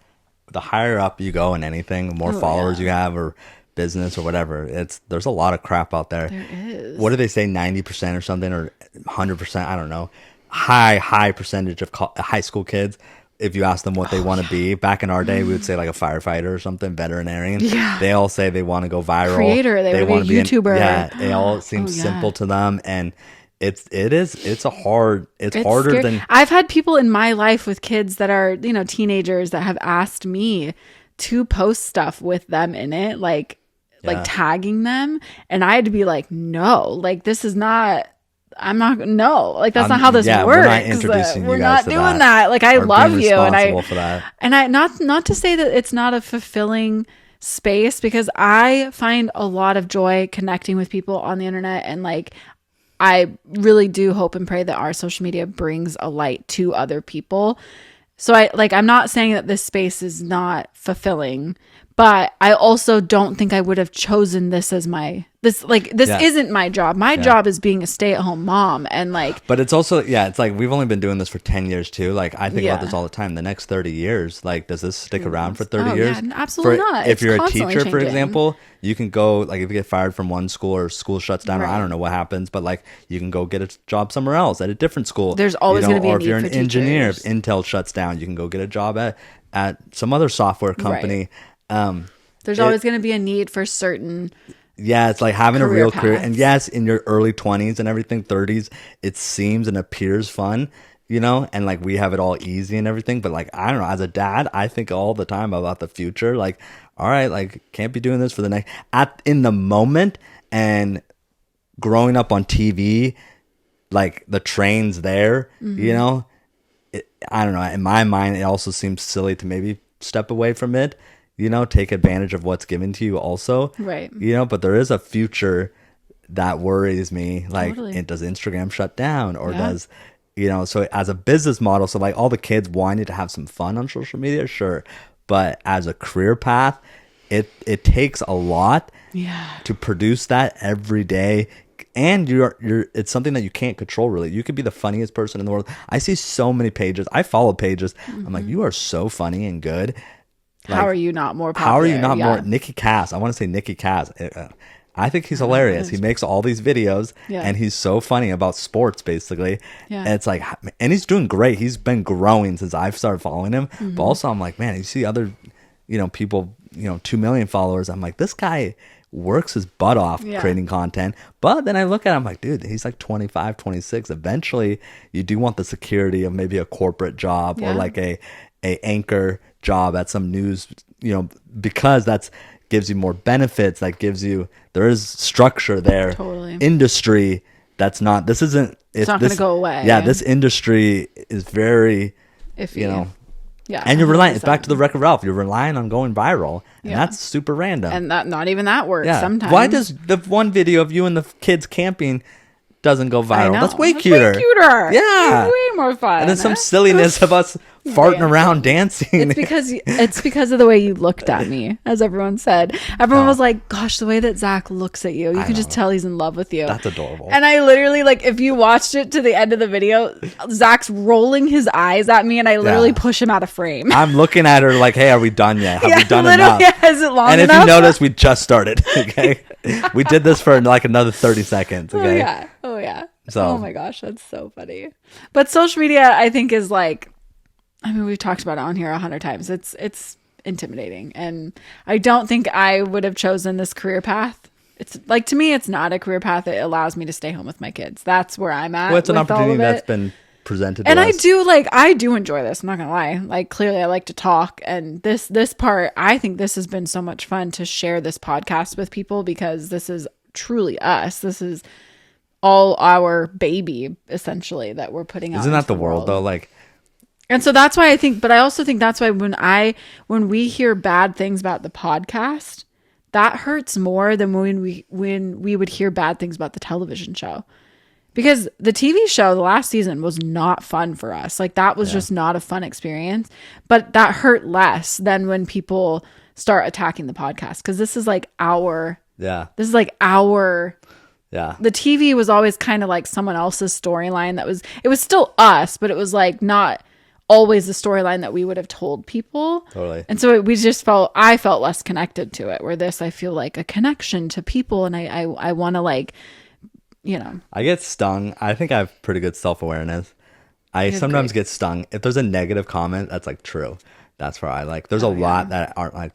The higher up you go in anything, the more followers you have or business or whatever, there's a lot of crap out there. There is. What do they say, 90% or something, or 100%? I don't know. High percentage of high school kids, if you ask them what they want to be, back in our day, we would say like a firefighter or something, veterinarian. Yeah. They all say they want to go viral. Creator. They want to be a YouTuber. It all seems simple to them. And it's harder than. I've had people in my life with kids that are, you know, teenagers that have asked me to post stuff with them in it, like tagging them. And I had to be like, no, like this is not. I'm not like that's not how this works. We're not introducing we're not doing that. Like I love you, and I not to say that it's not a fulfilling space, because I find a lot of joy connecting with people on the internet, and like I really do hope and pray that our social media brings a light to other people. So I'm not saying that this space is not fulfilling, but I also don't think I would have chosen this as this isn't my job. My job is being a stay-at-home mom, and like. But it's also it's like we've only been doing this for 10 years too. Like I think about this all the time. The next 30 years, like, does this stick around for 30 years? Yeah, absolutely not. If you're a teacher, for example, you can go, like, if you get fired from one school or school shuts down, or I don't know what happens, but like you can go get a job somewhere else at a different school. There's always going to be a need for teachers. Or if you're an engineer, if Intel shuts down, you can go get a job at some other software company. Right. There's always going to be a need for certain. Yeah, it's like having a real career. And yes, in your early 20s and everything, 30s, it seems and appears fun, you know, and like we have it all easy and everything. But like, I don't know, as a dad, I think all the time about the future. Like, all right, like, can't be doing this for the next in the moment. And growing up on TV, like the train's there, you know, I don't know. In my mind, it also seems silly to maybe step away from it. You know, take advantage of what's given to you also. Right. You know, but there is a future that worries me. Like, does Instagram shut down? Or does, you know, so as a business model, so like all the kids wanting to have some fun on social media, sure. But as a career path, it takes a lot to produce that every day. And it's something that you can't control, really. You could be the funniest person in the world. I see so many pages. I follow pages. I'm like, you are so funny and good. Like, how are you not more popular? How are you not more? Nikki Cass. I want to say Nikki Cass. I think he's hilarious. He makes all these videos and he's so funny about sports, basically. Yeah. And it's like, and he's doing great. He's been growing since I've started following him. But also I'm like, man, you see other, people, 2 million followers. I'm like, this guy works his butt off creating content. But then I look at him like, dude, he's like 25, 26. Eventually you do want the security of maybe a corporate job or like a anchor job at some news, because that's gives you more benefits, that gives you, there is structure there. Totally. Industry that's not, this isn't, it's not going to go away. Yeah, this industry is very, iffy. Yeah. And you're relying, it's back to the Wreck-It Ralph, you're relying on going viral. And that's super random. And that not even that works sometimes. Why does the one video of you and the kids camping doesn't go viral? That's way cuter. Way cuter. Yeah. Way more fun. And then some silliness of us farting around dancing. It's because of the way you looked at me, as everyone said. Everyone was like, gosh, the way that Zach looks at you can just tell he's in love with you. That's adorable. And I literally, if you watched it to the end of the video, Zach's rolling his eyes at me and I literally push him out of frame. I'm looking at her like, hey, are we done yet? Have we done enough? Is it long enough? And if you notice, we just started. Okay. We did this for another 30 seconds. Okay. Oh yeah. So, oh my gosh, that's so funny. But social media, I think, is we've talked about it on here 100 times. It's intimidating. And I don't think I would have chosen this career path. It's to me, it's not a career path. It allows me to stay home with my kids. That's where I'm at. Well, it's an opportunity that's been presented to us. I do enjoy this. I'm not going to lie. Clearly I like to talk. And this part, I think this has been so much fun to share this podcast with people because this is truly us. This is all our baby, essentially, that we're putting out. Isn't that the world, though? And so that's why but I also think that's why when we hear bad things about the podcast, that hurts more than when we would hear bad things about the television show. Because the TV show, the last season, was not fun for us. That was just not a fun experience. But that hurt less than when people start attacking the podcast. Because this is our... Yeah. This is our... Yeah. The TV was always kind of someone else's storyline it was still us, but it was not always the storyline that we would have told people. Totally. And so I felt less connected to it, where this, I feel a connection to people. And I want to I get stung. I think I have pretty good self-awareness. I sometimes get stung. If there's a negative comment, that's true. That's where there's a lot that aren't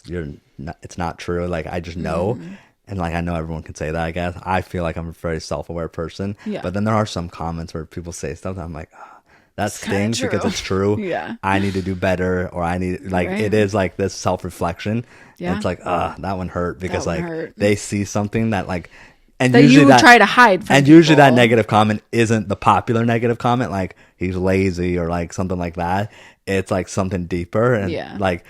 it's not true. I just know. Mm-hmm. And I know everyone can say that, I guess. I feel I'm a very self-aware person. Yeah. But then there are some comments where people say stuff that I'm like, oh, that stings because it's true. Yeah. I need to do better, or I need, it is this self-reflection. Yeah. And it's that one hurt because they see something that and that usually you try to hide from and people. Usually that negative comment isn't the popular negative comment, he's lazy or something like that. It's something deeper and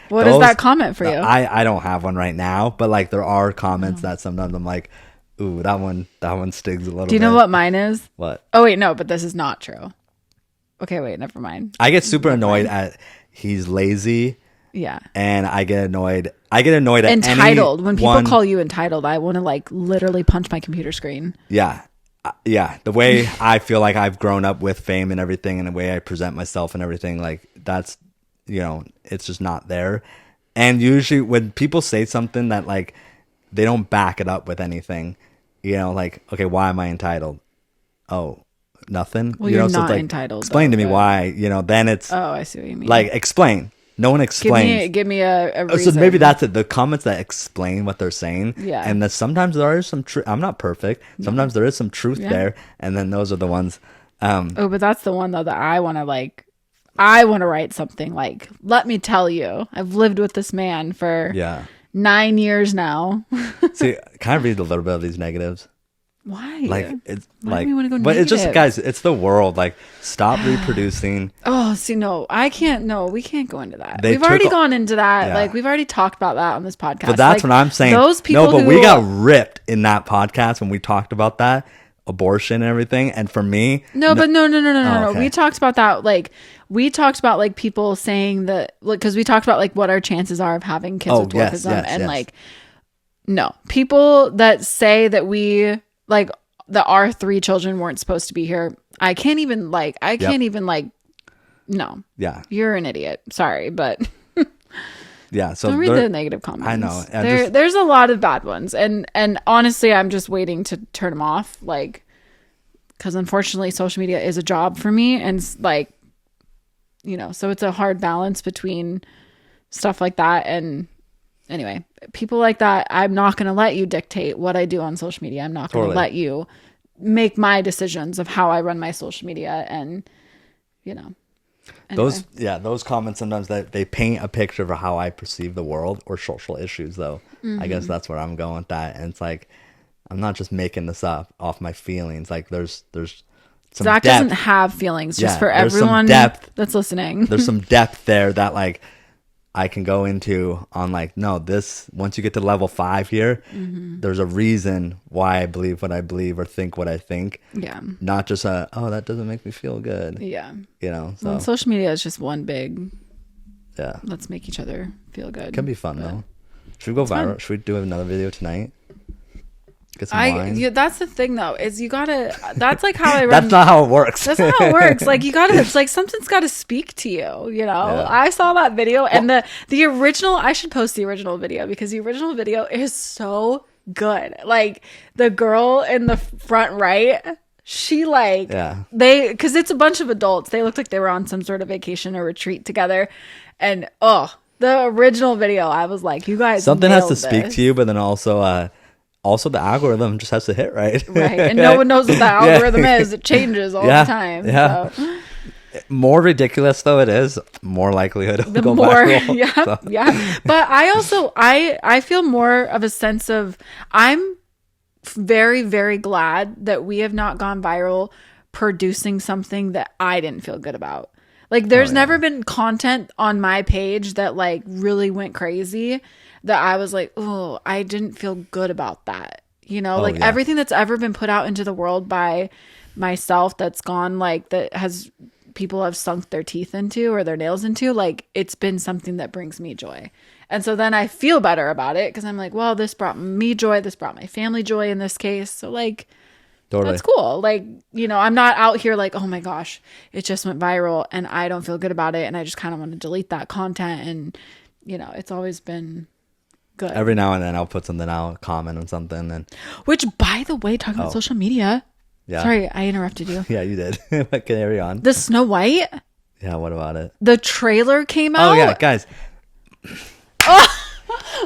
what is that comment for you? I don't have one right now, but there are comments that sometimes I'm like, ooh, that one stings a little bit. Do you know what mine is? What? Oh wait, no, but this is not true. Okay, wait, never mind. I get super annoyed at he's lazy. Yeah. And I get annoyed at entitled. When people call you entitled, I want to literally punch my computer screen. Yeah. Yeah. The way I feel I've grown up with fame and everything, and the way I present myself and everything, that's, it's just not there. And usually when people say something that they don't back it up with anything, okay, why am I entitled? Oh, nothing. Well, you're not entitled. Explain to me why, then it's. Oh, I see what you mean. Explain. No one explains. Give me a reason. So maybe that's it. The comments that explain what they're saying. Yeah. And that sometimes there is some truth. I'm not perfect. Sometimes there is some truth there. And then those are the ones. But that's the one though that I want to I want to write something let me tell you, I've lived with this man for 9 years now. See, can I read a little bit of these negatives? Why? It's Why do we want to go but negative? it's just, guys, it's the world. Stop reproducing. Oh, see, no, I can't. No, we can't go into that. We've already gone into that. Yeah. We've already talked about that on this podcast. But that's what I'm saying. Those people No, but we got ripped in that podcast when we talked about that abortion and everything. And for me, no. Okay. We talked about that. We talked about people saying that, because we talked about what our chances are of having kids with dwarfism, and no, people that say that we that our 3 children weren't supposed to be here. I can't even no. Yeah. You're an idiot. Sorry, but Yeah, so don't read the negative comments. I know. There's a lot of bad ones, and honestly, I'm just waiting to turn them off, like, because unfortunately, social media is a job for me, and like, you know, so it's a hard balance between stuff like that. And anyway, people like that, I'm not going to let you dictate what I do on social media. I'm not going to let you make my decisions of how I run my social media, and you know. Anyway. Those comments sometimes that they paint a picture of how I perceive the world or social issues, though. I guess that's where I'm going with that. And it's like, I'm not just making this up off my feelings. Like there's some Zach depth. doesn't have feelings, just for everyone that's listening. There's some depth there that like I can go into on, like, no, this, once you get to level 5 here, there's a reason why I believe what I believe or think what I think. Yeah. Not just that doesn't make me feel good. Yeah. You know, so. Well, social media is just one big, let's make each other feel good. It can be fun, though. Should we go viral? Fun. Should we do another video tonight? Get some wine? Yeah, that's the thing, though, is you gotta, that's like how I run. That's not how it works. That's not how it works. Like, you gotta, it's like something's gotta speak to you, you know? Yeah. I saw that video, and the original, I should post the original video, because the original video is so good. Like, the girl in the front right, she because it's a bunch of adults. They looked like they were on some sort of vacation or retreat together. And, the original video, I was like, you guys something has to speak to you, but then also the algorithm just has to hit right. Right. And no one knows what the algorithm is. It changes all the time. Yeah. So. More ridiculous though it is, more likelihood it'll go viral. Yeah. But I also I feel more of a sense of, I'm very, very glad that we have not gone viral producing something that I didn't feel good about. Like, there's never been content on my page that like really went crazy that I was like, oh, I didn't feel good about that. You know, everything that's ever been put out into the world by myself that's gone, like, that has people have sunk their teeth into or their nails into, like, it's been something that brings me joy. And so then I feel better about it, because I'm like, well, this brought me joy. This brought my family joy in this case. So, like, totally. That's cool. Like, you know, I'm not out here like, oh my gosh, it just went viral and I don't feel good about it, and I just kind of want to delete that content. And, you know, it's always been good. Every now and then I'll put something out, comment on something, and which, by the way, talking about social media. Yeah. Sorry, I interrupted you. Yeah, you did. Carry on. The Snow White. Yeah, what about it? The trailer came out. Oh yeah, guys.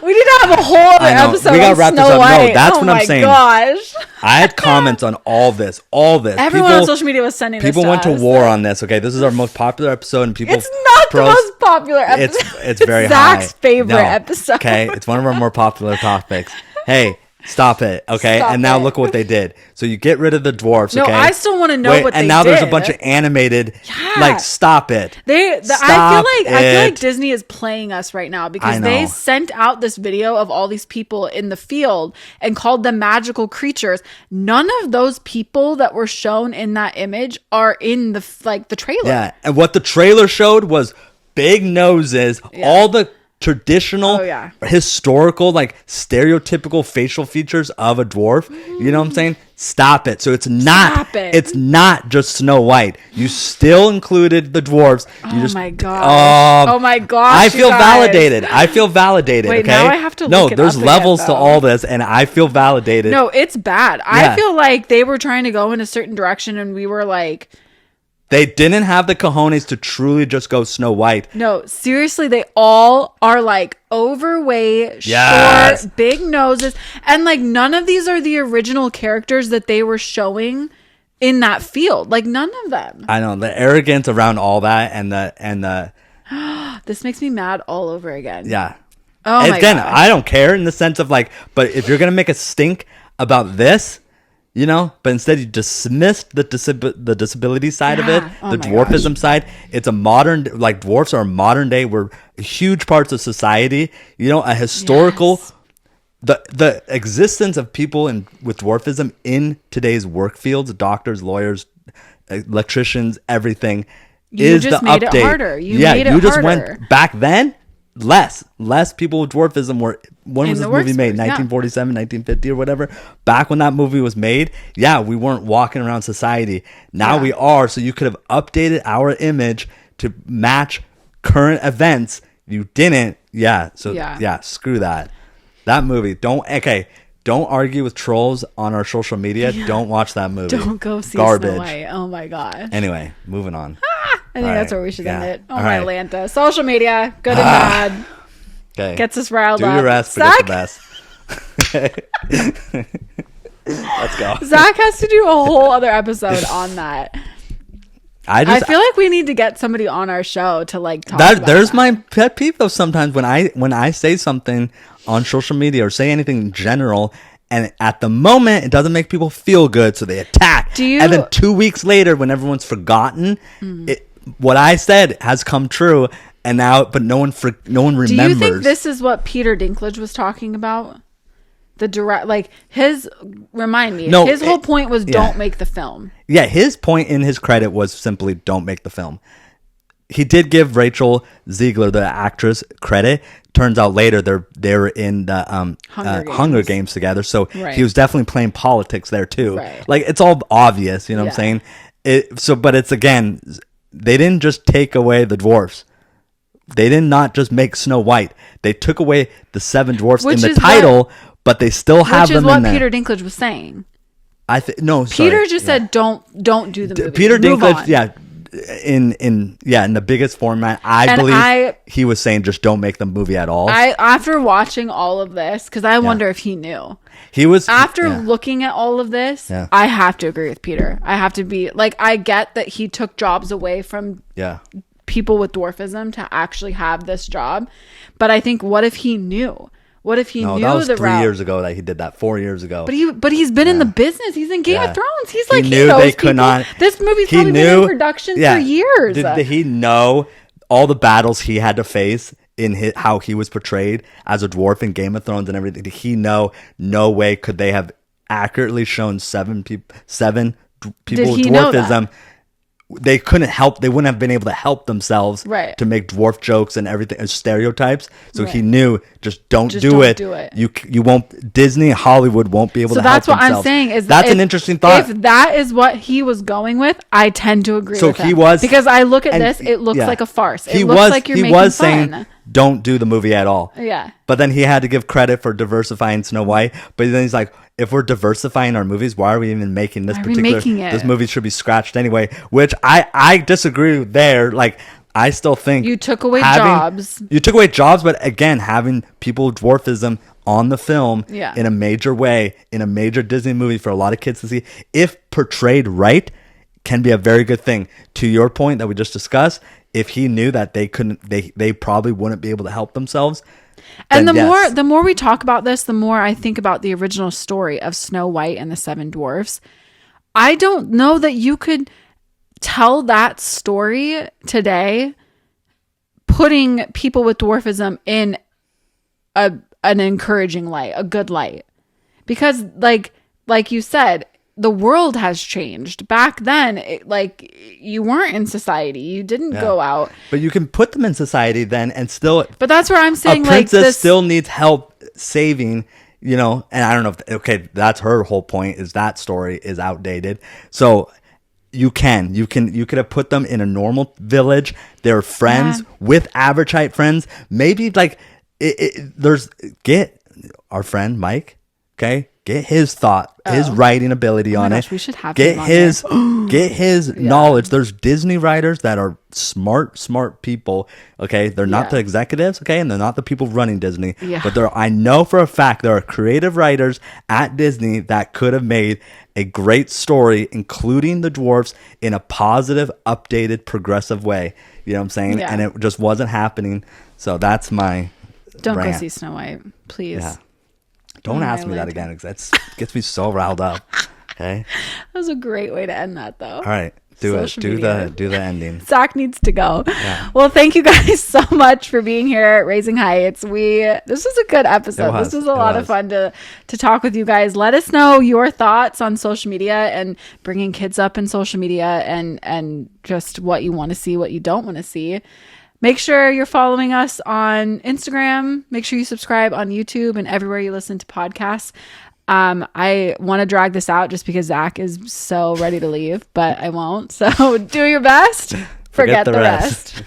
We need to have a whole other episode. We gotta wrap this up. White. No, that's what I'm saying. Oh my gosh. I had comments on all this. Everyone on social media was sending people went to war on this. Okay, this is our most popular episode, and people. It's not the most popular episode. It's very Zach's high. favorite episode. Okay, it's one of our more popular topics. Hey, stop it. Okay, and now look what they did. So you get rid of the dwarfs. Okay, no, I still want to know what they did. And now there's a bunch of animated. Yeah. Like, stop it. I feel like Disney is playing us right now, because they sent out this video of all these people in the field and called them magical creatures. None of those people that were shown in that image are in the trailer. Yeah, and what the trailer showed was big noses, all the traditional historical, like, stereotypical facial features of a dwarf. You know what I'm saying? Stop it. So it's not just Snow White. You still included the dwarves. My gosh. Oh my gosh. I feel validated. Wait, okay? Now I have to look it there's up levels again, to all this, and I feel validated. No, it's bad. I feel like they were trying to go in a certain direction, and we were like, they didn't have the cojones to truly just go Snow White. No, seriously, they all are like overweight, short, big noses. And like, none of these are the original characters that they were showing in that field. Like, none of them. I know, the arrogance around all that, and the this makes me mad all over again. Yeah. Oh my Again, gosh. I don't care in the sense of like, but if you're going to make a stink about this, you know, but instead you dismissed the disability side of it, the dwarfism side. It's a modern, like, dwarfs are modern day. We're huge parts of society. You know, a historical, the existence of people with dwarfism in today's work fields, doctors, lawyers, electricians, everything, is the update. You just made it harder. You just went back then. Less people with dwarfism were. When was this movie made? 1947, 1950 or whatever. Back when that movie was made, we weren't walking around society. Now we are. So you could have updated our image to match current events. You didn't. yeah. So yeah, screw that. That movie. Don't argue with trolls on our social media. Yeah. Don't watch that movie. Don't go see Snow White. Oh my god. Anyway, moving on. I think that's where we should end it. Oh my Lanta. Social media, good and bad. Okay. Gets us riled up. Do your rest, forget the best. Let's go. Zach has to do a whole other episode on that. I feel like we need to get somebody on our show to like talk about there's that. my pet peeve though. Sometimes when I say something on social media or say anything in general, and at the moment it doesn't make people feel good, so they attack. And then 2 weeks later, when everyone's forgotten, what I said has come true, and now but no one remembers. Do you think this is what Peter Dinklage was talking about? The direct, like his whole point was don't make the film. Yeah, his point in his credit was simply don't make the film. He did give Rachel Ziegler, the actress, credit. Turns out later they were in the Hunger Games together, so he was definitely playing politics there too. Right. Like it's all obvious, you know what I'm saying? But it's again, they didn't just take away the dwarfs. They did not just make Snow White. They took away the 7 dwarfs in the title. But they still have them in there. Which is what Peter Dinklage was saying. Peter just said don't do the movie. Peter Dinklage, in the biggest format, I believe he was saying just don't make the movie at all. After watching all of this, because I wonder if he knew. He was looking at all of this. Yeah. I have to agree with Peter. I have to be like, I get that he took jobs away from people with dwarfism to actually have this job, but I think what if he knew? What if he knew that was 3 years ago that he did that. 4 years ago. But he's been in the business. He's in Game of Thrones. He's like, he knows they could not. This movie's probably been in production for years. Did he know all the battles he had to face in how he was portrayed as a dwarf in Game of Thrones and everything? Did he know no way could they have accurately shown 7 people with dwarfism? They couldn't help. They wouldn't have been able to help themselves to make dwarf jokes and everything as stereotypes. So he knew just don't do it. You won't. Disney, Hollywood won't be able to help themselves. So that's what I'm saying. Is that's an interesting thought. If that is what he was going with, I tend to agree. with he was, because I look at this. It looks like a farce. It looks like you're making fun. Saying don't do the movie at all. Yeah. But then he had to give credit for diversifying Snow White. But then he's like, if we're diversifying our movies, why are we even making this particular? This movie should be scratched anyway. Which I disagree there. Like I still think you took away jobs. You took away jobs, but again, having people with dwarfism on the film in a major way, in a major Disney movie for a lot of kids to see, if portrayed right, can be a very good thing. To your point that we just discussed, if he knew that they couldn't, they probably wouldn't be able to help themselves. And the more we talk about this, the more I think about the original story of Snow White and the 7 dwarfs. I don't know that you could tell that story today, putting people with dwarfism in an encouraging light, a good light, because like you said, the world has changed. Back then, you weren't in society. You didn't go out. But you can put them in society then and still. But that's where I'm saying, a princess still needs help saving, and I don't know if, that's her whole point, is that story is outdated. So you could have put them in a normal village. They're friends with average height friends. Maybe get our friend Mike, okay? Get his thought, his writing ability on it. We should have get his knowledge. There's Disney writers that are smart people. Okay, they're not the executives. Okay, and they're not the people running Disney. Yeah. But I know for a fact there are creative writers at Disney that could have made a great story, including the dwarfs, in a positive, updated, progressive way. You know what I'm saying? Yeah. And it just wasn't happening. So that's my Don't rant. go see Snow White, please. Yeah. Don't ask me that again, because that gets me so riled up. Okay. That was a great way to end that, though. All right, do the ending. Zach needs to go. Yeah. Well, thank you guys so much for being here at Raising Heights. This was a good episode. This was a lot of fun to talk with you guys. Let us know your thoughts on social media and bringing kids up in social media, and just what you want to see, what you don't want to see. Make sure you're following us on Instagram. Make sure you subscribe on YouTube and everywhere you listen to podcasts. I want to drag this out just because Zach is so ready to leave, but I won't. So do your best. Forget the rest.